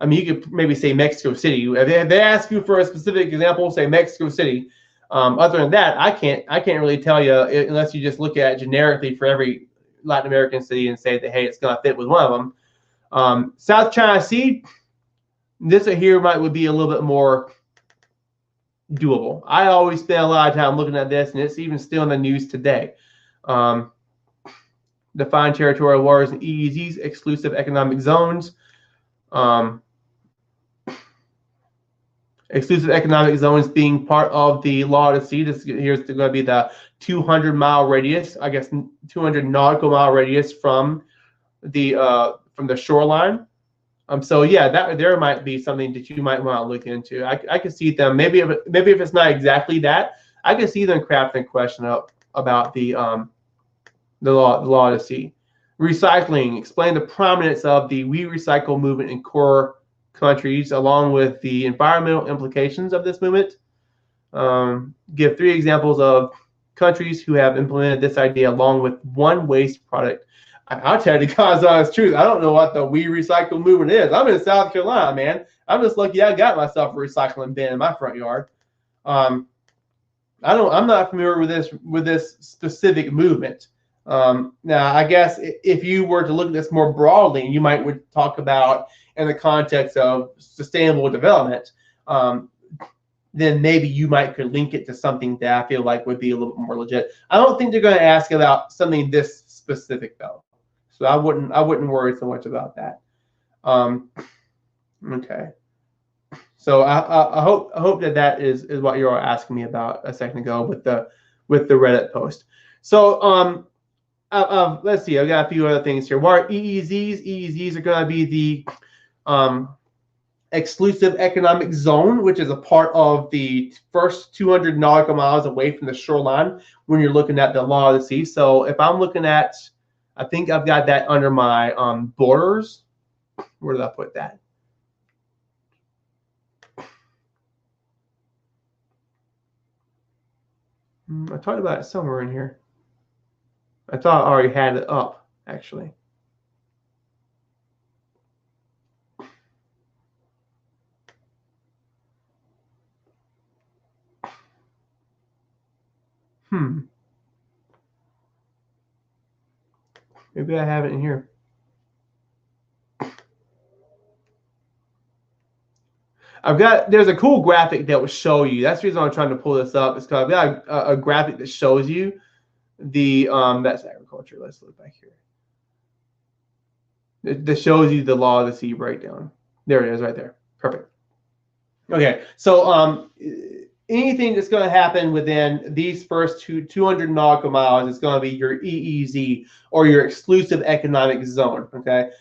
I mean, you could maybe say Mexico City. If they ask you for a specific example, say Mexico City. Other than that, I can't really tell you unless you just look at it generically for every Latin American city and say that, hey, it's going to fit with one of them. South China Sea, this here would be a little bit more doable. I always spend a lot of time looking at this, and it's even still in the news today. Define territorial waters and EEZs, exclusive economic zones. Exclusive economic zones being part of the law of the sea. Here's going to be the 200-mile radius, I guess 200 nautical mile radius from the shoreline. So yeah, there might be something that you might want to look into. I could see them maybe if it's not exactly that, I could see them crafting a question up about the law of the sea. Recycling, explain the prominence of the We Recycle movement in core countries, along with the environmental implications of this movement. Give 3 examples of countries who have implemented this idea, along with one waste product. I'll tell you the God's honest truth. I don't know what the We Recycle movement is. I'm in South Carolina, man. I'm just lucky I got myself a recycling bin in my front yard. I'm not familiar with this specific movement. Now, I guess if you were to look at this more broadly, you would talk about in the context of sustainable development, then maybe you could link it to something that I feel like would be a little bit more legit. I don't think they're going to ask about something this specific, though. So I wouldn't worry so much about that. Okay. So I hope that is what you were asking me about a second ago with the Reddit post. So let's see. I've got a few other things here. What are EEZs? EEZs are going to be the exclusive economic zone, which is a part of the first 200 nautical miles away from the shoreline when you're looking at the law of the sea. So if I'm looking at, I think I've got that under my borders. Where did I put that? I talked about it somewhere in here. I thought I already had it up, actually. Maybe I have it in here. There's a cool graphic that will show you. That's the reason I'm trying to pull this up. It's because I've got a graphic that shows you that's agriculture. Let's look back here. This shows you the law of the sea breakdown. There it is, right there. Perfect. Okay, so anything that's going to happen within these first 200 nautical miles is going to be your EEZ, or your exclusive economic zone. Okay,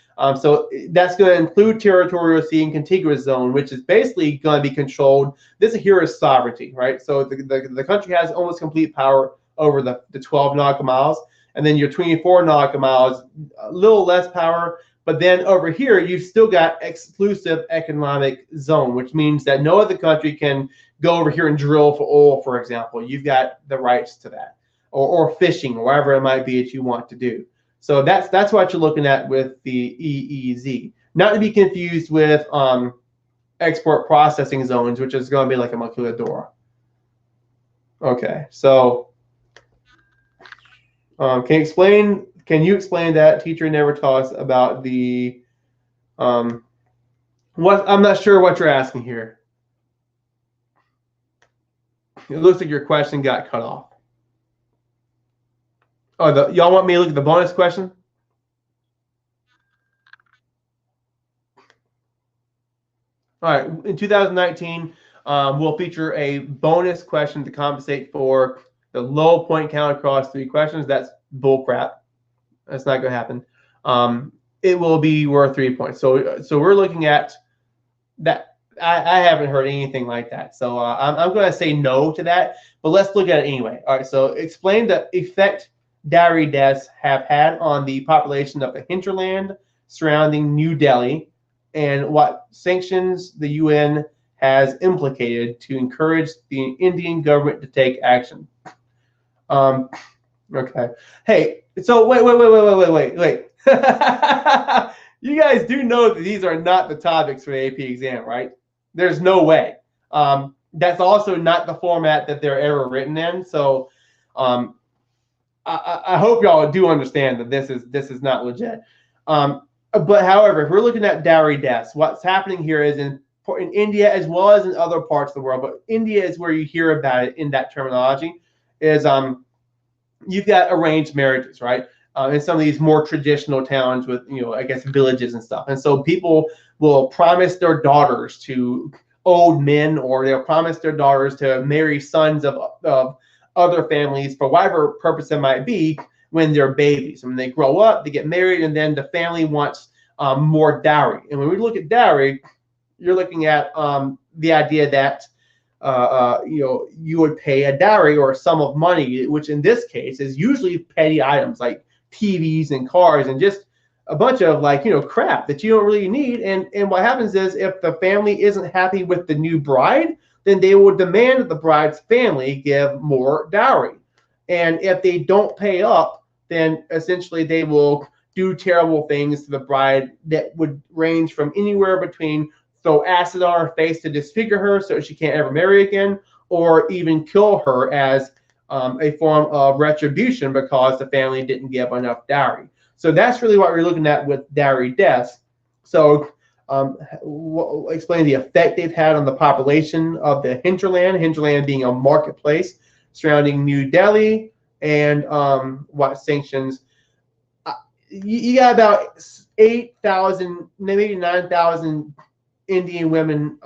so that's going to include territorial sea and contiguous zone, which is basically going to be controlled. This here is sovereignty, right? So the country has almost complete power over the 12 nautical miles, and then your 24 nautical miles, a little less power. But then over here, you've still got exclusive economic zone, which means that no other country can go over here and drill for oil, for example. You've got the rights to that, or fishing, or whatever it might be that you want to do. So that's what you're looking at with the EEZ. Not to be confused with export processing zones, which is going to be like a maquiladora. Okay, so can you explain that? Teacher never taught us about the what? I'm not sure what you're asking here. It looks like your question got cut off. Oh, y'all want me to look at the bonus question? All right, in 2019, we'll feature a bonus question to compensate for the low point count across 3 questions. That's bull crap. That's not going to happen. It will be worth 3 points. So we're looking at that. I haven't heard anything like that. So I'm going to say no to that. But let's look at it anyway. All right. So explain the effect dowry deaths have had on the population of the hinterland surrounding New Delhi, and what sanctions the UN has implicated to encourage the Indian government to take action. Okay. Hey, so wait. You guys do know that these are not the topics for the AP exam, right? There's no way. That's also not the format that they're ever written in. So I hope y'all do understand that this is not legit. But however, if we're looking at dowry deaths, what's happening here is in India as well as in other parts of the world, but India is where you hear about it in that terminology, is you've got arranged marriages, right? In some of these more traditional towns with, I guess, villages and stuff. And so people will promise their daughters to old men, or they'll promise their daughters to marry sons of other families for whatever purpose it might be when they're babies. And when they grow up, they get married, and then the family wants more dowry. And when we look at dowry, you're looking at the idea that you would pay a dowry or a sum of money, which in this case is usually petty items like TVs and cars and just a bunch of crap that you don't really need. And what happens is, if the family isn't happy with the new bride, then they will demand that the bride's family give more dowry. And if they don't pay up, then essentially they will do terrible things to the bride that would range from anywhere between throw acid on her face to disfigure her so she can't ever marry again, or even kill her as a form of retribution because the family didn't give enough dowry. So that's really what we're looking at with dowry deaths. So explain the effect they've had on the population of the hinterland being a marketplace surrounding New Delhi, and what sanctions. You got about 8,000, maybe 9,000 Indian women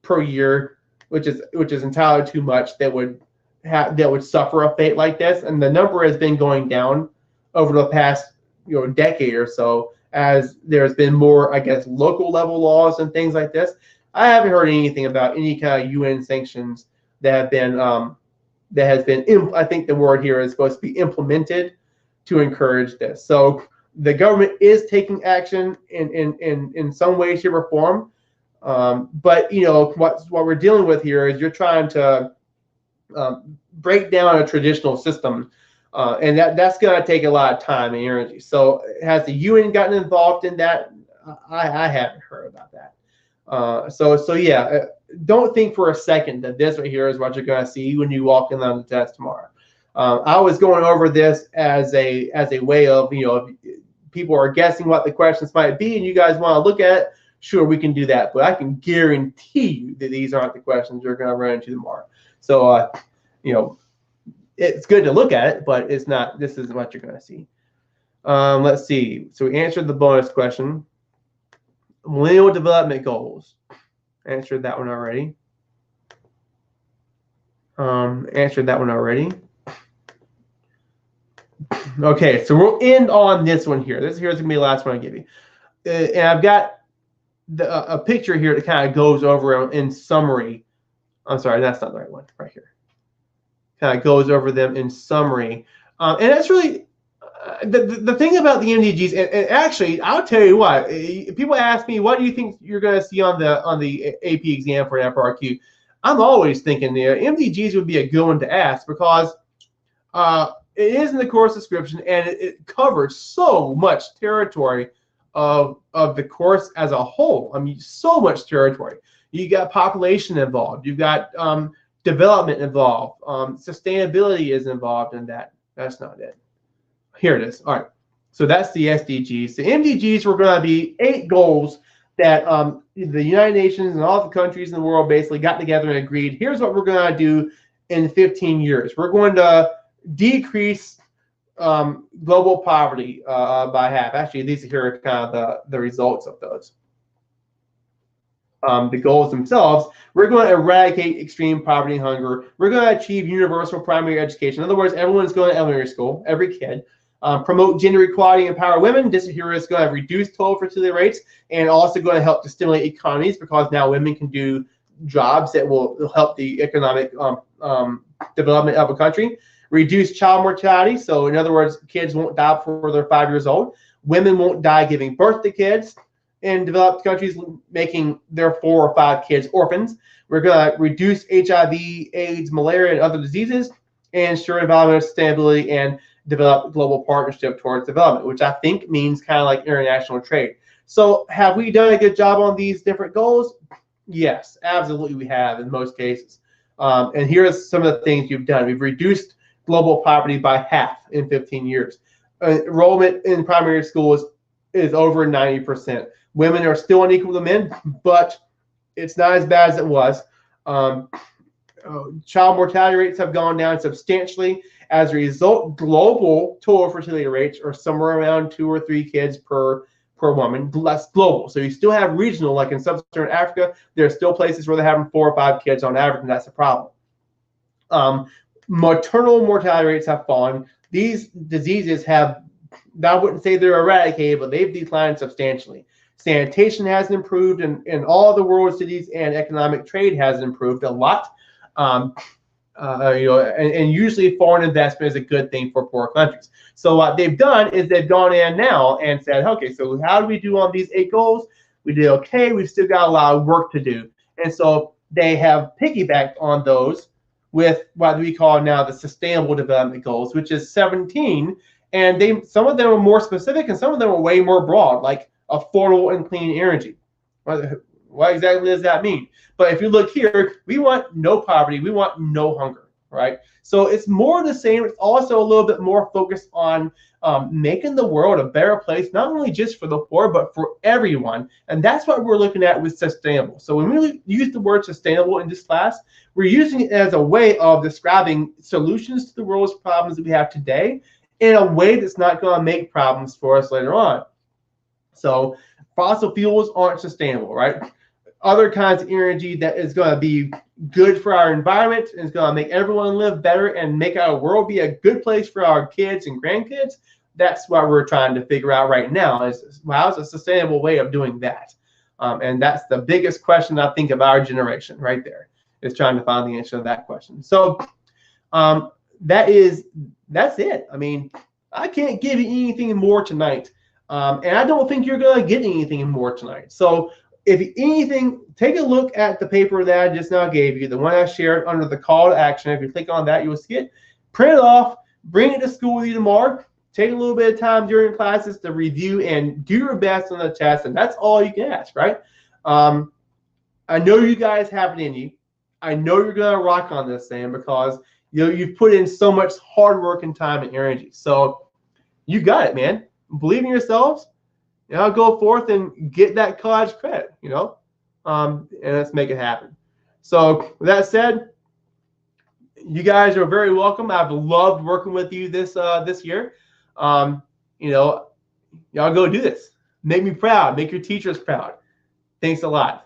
per year, which is entirely too much, that would suffer a fate like this. And the number has been going down over the past decade or so, as there's been more, I guess, local level laws and things like this. I haven't heard anything about any kind of UN sanctions that have been I think the word here is supposed to be implemented to encourage this. So the government is taking action in some way, shape, or form. But what we're dealing with here is you're trying to break down a traditional system, and that's going to take a lot of time and energy. So has the UN gotten involved in that? I haven't heard about that. So yeah, don't think for a second that this right here is what you're going to see when you walk in on the test tomorrow. I was going over this as a way of, people are guessing what the questions might be, and you guys want to look at it. Sure, we can do that, but I can guarantee you that these aren't the questions you're going to run into tomorrow. So, it's good to look at it, but it's not. This isn't what you're going to see. Let's see. So we answered the bonus question. Millennial development goals. Answered that one already. Answered that one already. Okay, so we'll end on this one here. This here's gonna be the last one I give you, and I've got a picture here that kind of goes over in summary. I'm sorry, that's not the right one. Right here, kind of goes over them in summary, and that's really the thing about the MDGs. And actually, I'll tell you what. People ask me, what do you think you're going to see on the AP exam for an FRQ? I'm always thinking the MDGs would be a good one to ask because it is in the course description and it covers so much territory of the course as a whole. I mean, so much territory. You got population involved. You've got development involved. Sustainability is involved in that. That's not it. Here it is. All right. So that's the SDGs. The MDGs were going to be 8 goals that the United Nations and all the countries in the world basically got together and agreed, here's what we're going to do in 15 years. We're going to decrease global poverty by half. Actually, these here are kind of the results of those. The goals themselves, we're going to eradicate extreme poverty and hunger. We're going to achieve universal primary education. In other words, everyone's going to elementary school, every kid. Promote gender equality and empower women. This here is going to reduce total fertility rates and also going to help to stimulate economies because now women can do jobs that will help the economic development of a country. Reduce child mortality. So in other words, kids won't die before they're 5 years old. Women won't die giving birth to kids in developed countries, making their 4 or 5 kids orphans. We're going to reduce HIV, AIDS, malaria, and other diseases, and ensure environmental sustainability and develop global partnership towards development, which I think means kind of like international trade. So have we done a good job on these different goals? Yes, absolutely we have in most cases. And here are some of the things you've done. We've reduced global poverty by half in 15 years. Enrollment in primary schools is over 90%. Women are still unequal to men, but it's not as bad as it was. Child mortality rates have gone down substantially. As a result, global total fertility rates are somewhere around 2 or 3 kids per woman, less global. So you still have regional, like in sub-Saharan Africa, there are still places where they're having 4 or 5 kids on average, and that's a problem. Maternal mortality rates have fallen. These diseases have, I wouldn't say they're eradicated, but they've declined substantially. Sanitation has improved in all the world cities, and economic trade has improved a lot. And usually foreign investment is a good thing for poor countries. So what they've done is they've gone in now and said, okay, so how do we do on these 8 goals? We did okay. We've still got a lot of work to do. And so they have piggybacked on those with what we call now the Sustainable Development Goals, which is 17. And some of them are more specific and some of them are way more broad, like affordable and clean energy. What exactly does that mean? But if you look here, we want no poverty. We want no hunger, right? So it's more the same. It's also a little bit more focused on making the world a better place, not only just for the poor, but for everyone. And that's what we're looking at with sustainable. So when we use the word sustainable in this class, we're using it as a way of describing solutions to the world's problems that we have today in a way that's not going to make problems for us later on. So fossil fuels aren't sustainable, right? Other kinds of energy that is going to be good for our environment and is going to make everyone live better and make our world be a good place for our kids and grandkids. That's what we're trying to figure out right now is how's a sustainable way of doing that? And that's the biggest question I think of our generation right there, is trying to find the answer to that question. So that's it. I mean, I can't give you anything more tonight. And I don't think you're going to get anything more tonight. So if anything, take a look at the paper that I just now gave you, the one I shared under the call to action. If you click on that, you'll see it. Print it off, bring it to school with you tomorrow. Take a little bit of time during classes to review and do your best on the test, and that's all you can ask, right? I know you guys have it in you. I know you're going to rock on this thing because you've put in so much hard work and time and energy. So you got it, man. Believe in yourselves. Go forth and get that college credit, and let's make it happen. So with that said, You guys are very welcome. I've loved working with you this year. You know, y'all go do this. Make me proud. Make your teachers proud. Thanks a lot.